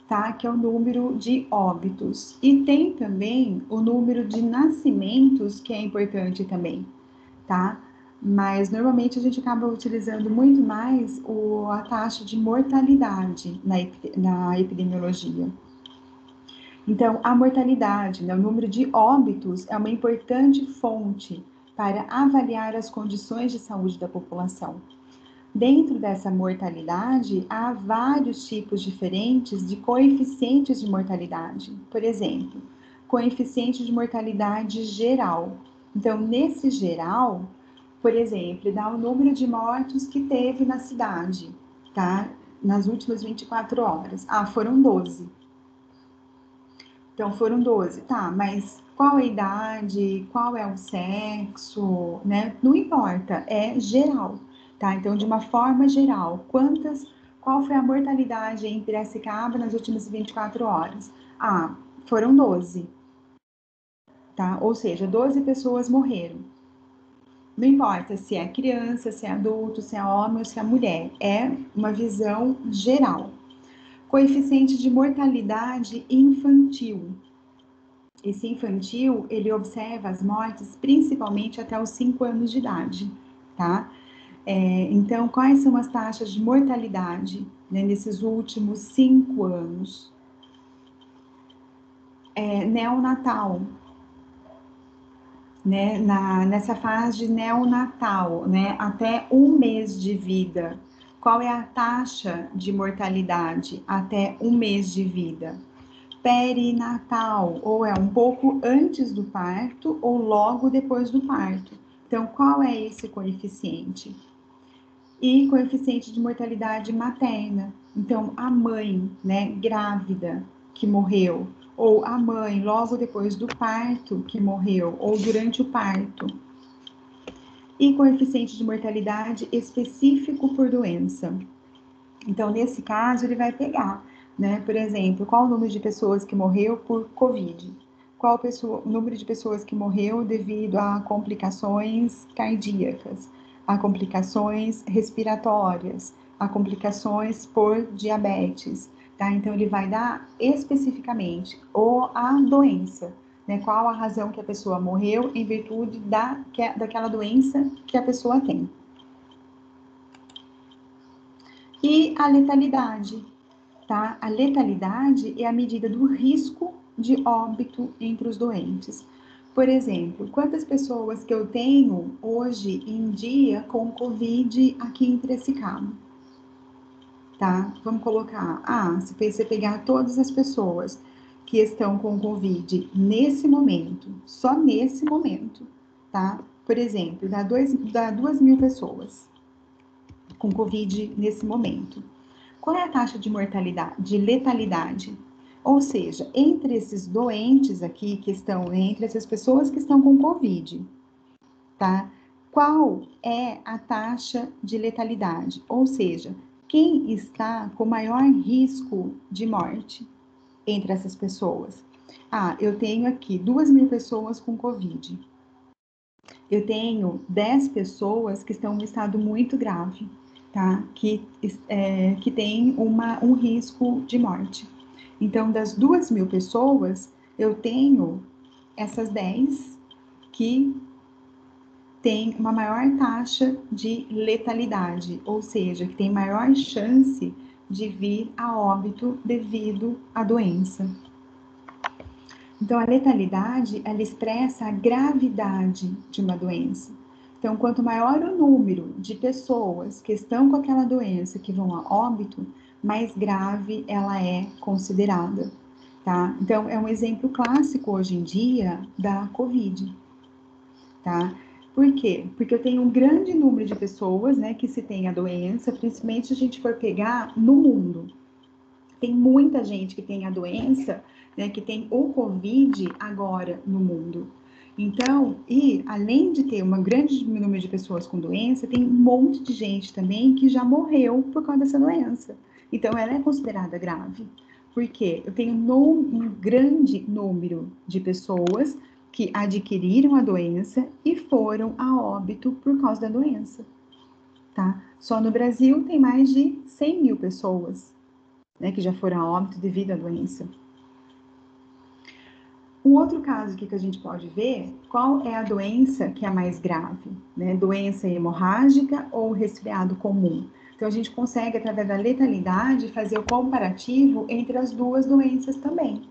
Speaker 1: tá? Que é o número de óbitos. E tem também o número de nascimentos, que é importante também, tá? Mas normalmente a gente acaba utilizando muito mais a taxa de mortalidade na epidemiologia. Então, a mortalidade, né, o número de óbitos, é uma importante fonte para avaliar as condições de saúde da população. Dentro dessa mortalidade, há vários tipos diferentes de coeficientes de mortalidade. Por exemplo, coeficiente de mortalidade geral. Então, nesse geral, por exemplo, dá o número de mortos que teve na cidade, tá? Nas últimas 24 horas. Ah, foram 12. Então, foram 12, tá, mas qual é a idade, qual é o sexo, né? Não importa, é geral, tá? Então, de uma forma geral, qual foi a mortalidade em Piracicaba nas últimas 24 horas? Ah, foram 12, tá? Ou seja, 12 pessoas morreram. Não importa se é criança, se é adulto, se é homem ou se é mulher, é uma visão geral. Coeficiente de mortalidade infantil. Esse infantil, ele observa as mortes principalmente até os 5 anos de idade, tá? Então, quais são as taxas de mortalidade, né, nesses últimos 5 anos? Neonatal, né? Nessa fase de neonatal, né? Até 1 mês de vida. Qual é a taxa de mortalidade até 1 mês de vida? Perinatal, ou é um pouco antes do parto ou logo depois do parto. Então, qual é esse coeficiente? E coeficiente de mortalidade materna. Então, a mãe, né, grávida, que morreu, ou a mãe logo depois do parto que morreu, ou durante o parto. E coeficiente de mortalidade específico por doença. Então, nesse caso, ele vai pegar, né? Por exemplo, qual o número de pessoas que morreu por Covid? Qual o número de pessoas que morreu devido a complicações cardíacas, a complicações respiratórias, a complicações por diabetes, tá? Então, ele vai dar especificamente ou a doença, né? Qual a razão que a pessoa morreu em virtude daquela doença que a pessoa tem. E a letalidade, tá? A letalidade é a medida do risco de óbito entre os doentes. Por exemplo, quantas pessoas que eu tenho hoje em dia com Covid aqui em Piracicaba, tá? Vamos colocar, se você pegar todas as pessoas que estão com Covid nesse momento, só nesse momento, tá? Por exemplo, dá 2.000 pessoas com Covid nesse momento. Qual é a taxa de mortalidade, de letalidade? Ou seja, entre esses doentes aqui que estão, entre essas pessoas que estão com Covid, tá? Qual é a taxa de letalidade? Ou seja, quem está com maior risco de morte entre essas pessoas? Eu tenho aqui 2.000 pessoas com Covid. Eu tenho 10 pessoas que estão em um estado muito grave, tá? Que tem um risco de morte. Então, das 2.000 pessoas, eu tenho essas 10 que têm uma maior taxa de letalidade, ou seja, que tem maior chance de vir a óbito devido à doença. Então, a letalidade, ela expressa a gravidade de uma doença. Então, quanto maior o número de pessoas que estão com aquela doença que vão a óbito, mais grave ela é considerada, tá? Então, é um exemplo clássico hoje em dia da COVID, tá? Por quê? Porque eu tenho um grande número de pessoas, né, que se tem a doença, principalmente se a gente for pegar no mundo. Tem muita gente que tem a doença, né, que tem o Covid agora no mundo. Então, e além de ter um grande número de pessoas com doença, tem um monte de gente também que já morreu por causa dessa doença. Então, ela é considerada grave. Porque eu tenho um grande número de pessoas que adquiriram a doença e foram a óbito por causa da doença. Tá? Só no Brasil tem mais de 100.000 pessoas, né, que já foram a óbito devido à doença. Um outro caso aqui que a gente pode ver, qual é a doença que é mais grave, né? Doença hemorrágica ou resfriado comum? Então, a gente consegue, através da letalidade, fazer o comparativo entre as duas doenças também,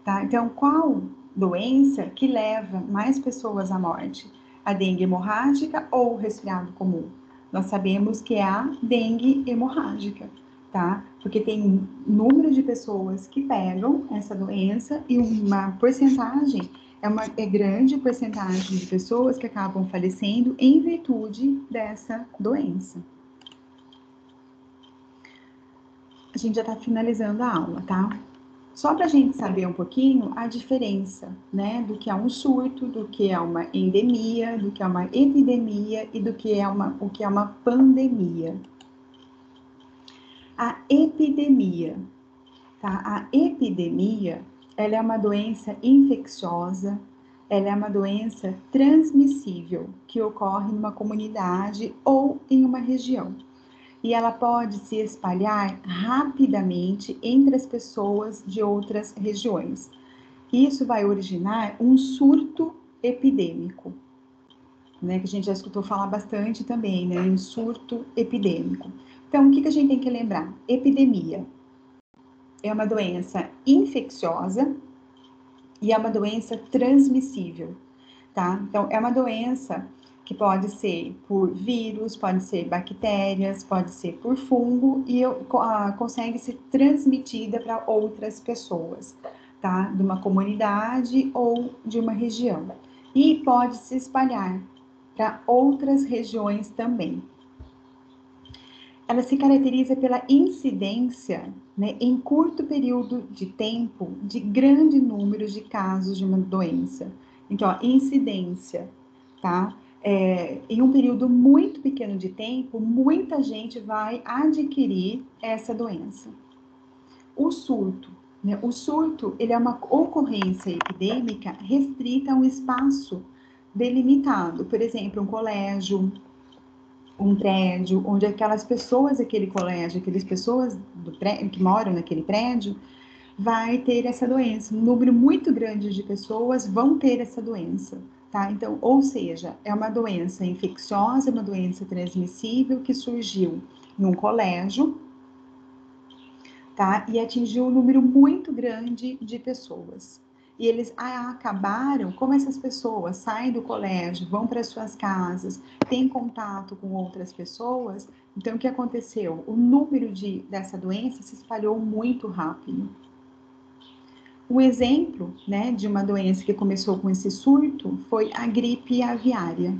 Speaker 1: tá? Então, qual doença que leva mais pessoas à morte? A dengue hemorrágica ou o resfriado comum? Nós sabemos que é a dengue hemorrágica, tá? Porque tem um número de pessoas que pegam essa doença e uma porcentagem, é grande porcentagem de pessoas que acabam falecendo em virtude dessa doença. A gente já está finalizando a aula, tá? Só para a gente saber um pouquinho a diferença, né, do que é um surto, do que é uma endemia, do que é uma epidemia e do que é o que é uma pandemia. A epidemia, tá? A epidemia, ela é uma doença infecciosa, ela é uma doença transmissível que ocorre numa comunidade ou em uma região. E ela pode se espalhar rapidamente entre as pessoas de outras regiões. Isso vai originar um surto epidêmico, né? Que a gente já escutou falar bastante também, né? Um surto epidêmico. Então, o que a gente tem que lembrar? Epidemia é uma doença infecciosa e é uma doença transmissível, tá? Então, é uma doença que pode ser por vírus, pode ser bactérias, pode ser por fungo e consegue ser transmitida para outras pessoas, tá? De uma comunidade ou de uma região. E pode se espalhar para outras regiões também. Ela se caracteriza pela incidência, né, em curto período de tempo, de grande número de casos de uma doença. Então, incidência, tá? Em um período muito pequeno de tempo, muita gente vai adquirir essa doença. O surto, né? O surto, ele é uma ocorrência epidêmica restrita a um espaço delimitado. Por exemplo, um colégio, um prédio, onde aquelas pessoas daquele colégio, aquelas pessoas que moram naquele prédio, vai ter essa doença. Um número muito grande de pessoas vão ter essa doença, tá? Então, ou seja, é uma doença infecciosa, uma doença transmissível que surgiu num colégio, tá? E atingiu um número muito grande de pessoas. E eles acabaram, como essas pessoas saem do colégio, vão para suas casas, têm contato com outras pessoas, então o que aconteceu? O número dessa doença se espalhou muito rápido. Um exemplo, né, de uma doença que começou com esse surto foi a gripe aviária.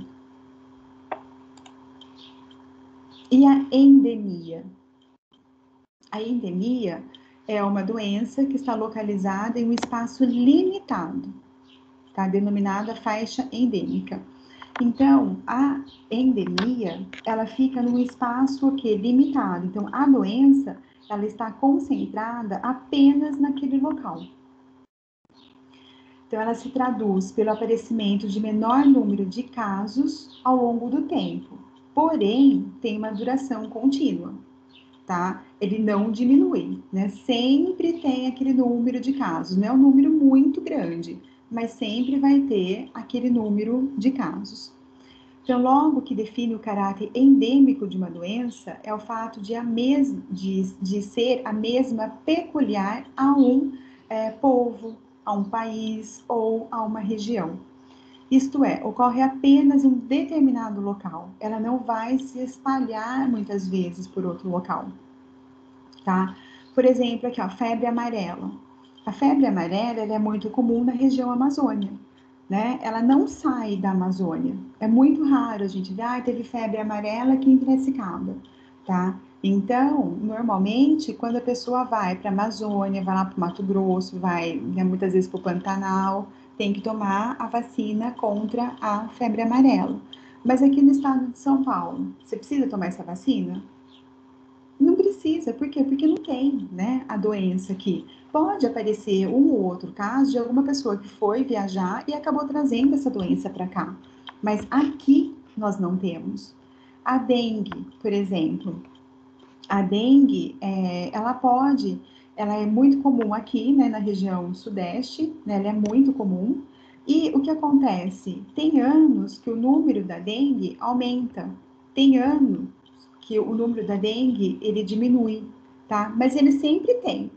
Speaker 1: E a endemia? A endemia é uma doença que está localizada em um espaço limitado, tá? Denominada faixa endêmica. Então, a endemia, ela fica num espaço aqui limitado. Então, a doença, ela está concentrada apenas naquele local. Então, ela se traduz pelo aparecimento de menor número de casos ao longo do tempo. Porém, tem uma duração contínua, tá? Ele não diminui, né? Sempre tem aquele número de casos. Não é um número muito grande, mas sempre vai ter aquele número de casos. Então, logo que define o caráter endêmico de uma doença é o fato de ser a mesma peculiar a um povo, a um país ou a uma região. Isto é, ocorre apenas em um determinado local. Ela não vai se espalhar muitas vezes por outro local, tá? Por exemplo, aqui, ó, febre amarela. A febre amarela, ela é muito comum na região Amazônia, né? Ela não sai da Amazônia. É muito raro a gente ver, teve febre amarela aqui em Piracicaba, tá? Então, normalmente, quando a pessoa vai para a Amazônia, vai lá para o Mato Grosso, vai, né, muitas vezes para o Pantanal, tem que tomar a vacina contra a febre amarela. Mas aqui no estado de São Paulo, você precisa tomar essa vacina? Não precisa, por quê? Porque não tem, né, a doença aqui. Pode aparecer um ou outro caso de alguma pessoa que foi viajar e acabou trazendo essa doença para cá. Mas aqui nós não temos. A dengue, por exemplo, a dengue, ela é muito comum aqui, né, na região sudeste, né, ela é muito comum. E o que acontece? Tem anos que o número da dengue aumenta, tem ano que o número da dengue, ele diminui, tá? Mas ele sempre tem,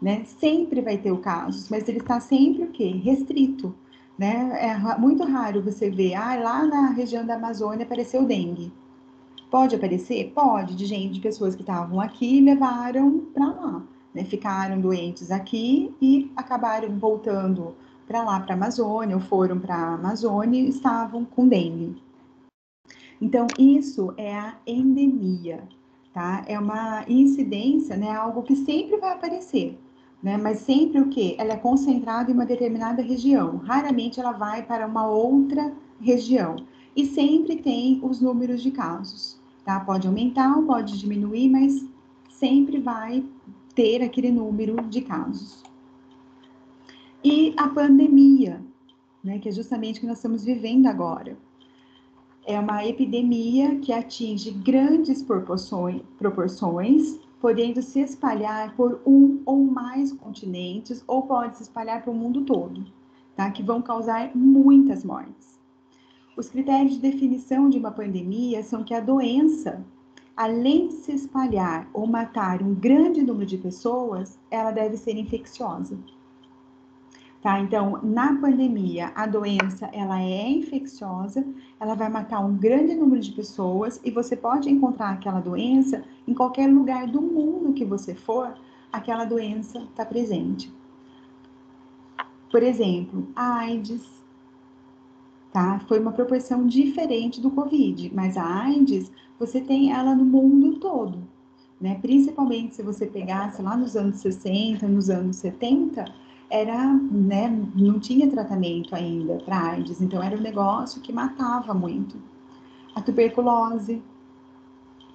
Speaker 1: né? Sempre vai ter o caso, mas ele está sempre o quê? Restrito, né? É muito raro você ver, lá na região da Amazônia apareceu dengue. Pode aparecer? Pode, de pessoas que estavam aqui e levaram para lá, né? Ficaram doentes aqui e acabaram voltando para lá, para a Amazônia, ou foram para a Amazônia e estavam com dengue. Então, isso é a endemia, tá? É uma incidência, né? Algo que sempre vai aparecer, né? Mas sempre o quê? Ela é concentrada em uma determinada região. Raramente ela vai para uma outra região. E sempre tem os números de casos, tá? Pode aumentar ou pode diminuir, mas sempre vai ter aquele número de casos. E a pandemia, né? Que é justamente o que nós estamos vivendo agora. É uma epidemia que atinge grandes proporções, podendo se espalhar por um ou mais continentes, ou pode se espalhar para o mundo todo, tá? Que vão causar muitas mortes. Os critérios de definição de uma pandemia são que a doença, além de se espalhar ou matar um grande número de pessoas, ela deve ser infecciosa. Tá? Então, na pandemia, a doença ela é infecciosa, ela vai matar um grande número de pessoas e você pode encontrar aquela doença em qualquer lugar do mundo que você for, aquela doença está presente. Por exemplo, a AIDS, tá? Foi uma proporção diferente do Covid, mas a AIDS, você tem ela no mundo todo, né? Principalmente se você pegasse lá nos anos 60, nos anos 70, né, não tinha tratamento ainda para AIDS, então era um negócio que matava muito. A tuberculose,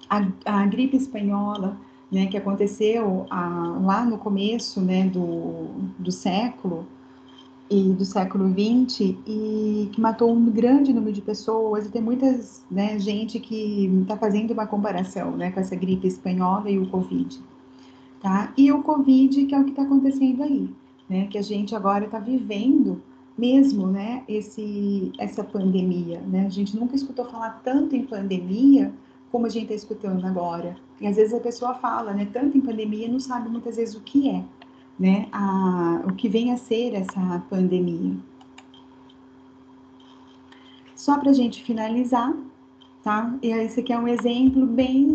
Speaker 1: a gripe espanhola, né, que aconteceu lá no começo, né, do século, e do século XX, e que matou um grande número de pessoas, e tem muitas, né, gente que está fazendo uma comparação, né, com essa gripe espanhola e o Covid, tá? E o Covid, que é o que está acontecendo aí, né, que a gente agora está vivendo mesmo, né, essa pandemia, né, a gente nunca escutou falar tanto em pandemia como a gente está escutando agora, e às vezes a pessoa fala, né, tanto em pandemia, não sabe muitas vezes o que é, né, o que vem a ser essa pandemia. Só para a gente finalizar, tá? E esse aqui é um exemplo bem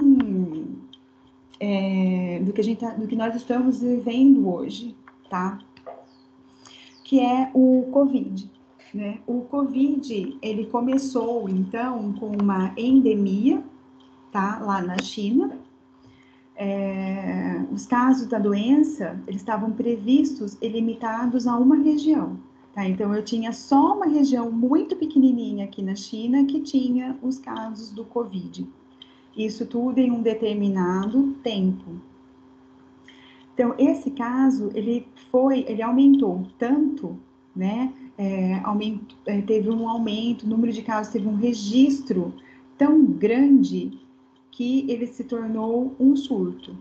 Speaker 1: do que nós estamos vivendo hoje, tá? Que é o Covid, né? O Covid, ele começou, então, com uma endemia, tá? Lá na China. Os casos da doença, eles estavam previstos e limitados a uma região. Tá? Então, eu tinha só uma região muito pequenininha aqui na China que tinha os casos do Covid. Isso tudo em um determinado tempo. Então, esse caso, ele aumentou tanto, né? Teve um aumento, o número de casos teve um registro tão grande que ele se tornou um surto,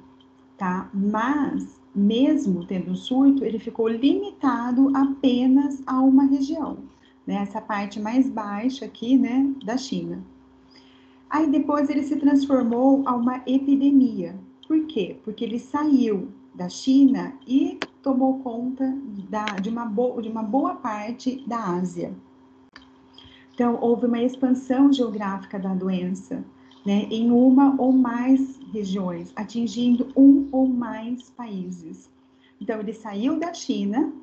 Speaker 1: tá? Mas, mesmo tendo um surto, ele ficou limitado apenas a uma região, né? Essa parte mais baixa aqui, né, da China. Aí depois ele se transformou a uma epidemia. Por quê? Porque ele saiu da China e tomou conta de uma boa parte da Ásia. Então, houve uma expansão geográfica da doença, né, em uma ou mais regiões, atingindo um ou mais países. Então, ele saiu da China,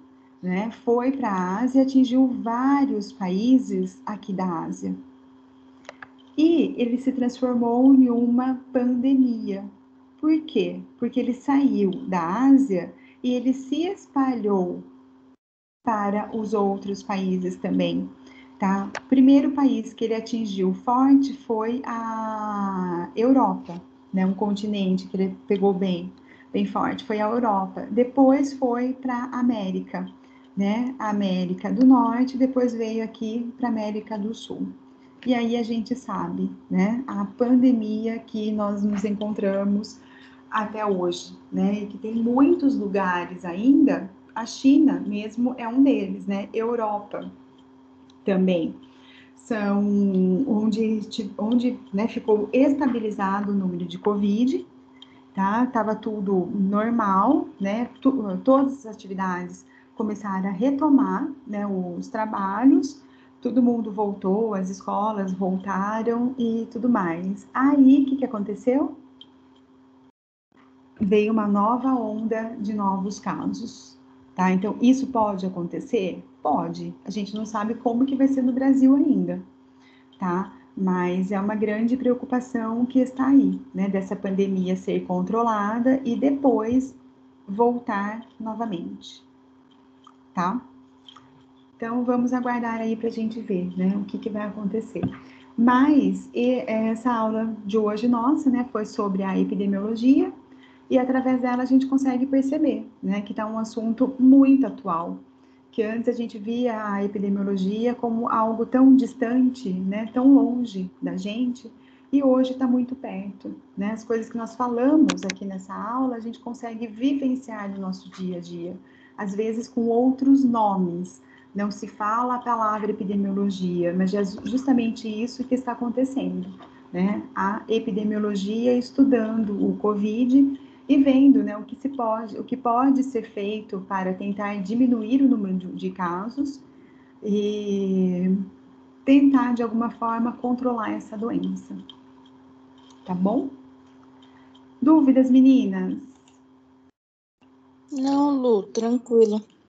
Speaker 1: né, foi para a Ásia e atingiu vários países aqui da Ásia. E ele se transformou em uma pandemia. Por quê? Porque ele saiu da Ásia e ele se espalhou para os outros países também, tá? O primeiro país que ele atingiu forte foi a Europa, né? Um continente que ele pegou bem forte, foi a Europa. Depois foi para a América, né? A América do Norte, depois veio aqui para a América do Sul. E aí a gente sabe, né? A pandemia que nós nos encontramos até hoje, né? E que tem muitos lugares ainda, a China mesmo é um deles, né? Europa também são onde né, ficou estabilizado o número de Covid, tá? Tava tudo normal, né? Todas as atividades começaram a retomar, né? Os trabalhos, todo mundo voltou, as escolas voltaram e tudo mais. Aí, o que aconteceu? Veio uma nova onda de novos casos, tá? Então, isso pode acontecer? Pode. A gente não sabe como que vai ser no Brasil ainda, tá? Mas é uma grande preocupação que está aí, né? Dessa pandemia ser controlada e depois voltar novamente, tá? Então, vamos aguardar aí para a gente ver, né? O que vai acontecer. Mas essa aula de hoje nossa, né? Foi sobre a epidemiologia. E através dela a gente consegue perceber, né, que está um assunto muito atual, que antes a gente via a epidemiologia como algo tão distante, né, tão longe da gente, e hoje está muito perto, né? As coisas que nós falamos aqui nessa aula, a gente consegue vivenciar no nosso dia a dia, às vezes com outros nomes. Não se fala a palavra epidemiologia, mas é justamente isso que está acontecendo, né? A epidemiologia estudando o Covid e vendo, né, o que pode ser feito para tentar diminuir o número de casos e tentar, de alguma forma, controlar essa doença. Tá bom? Dúvidas, meninas?
Speaker 2: Não, Lu, tranquilo.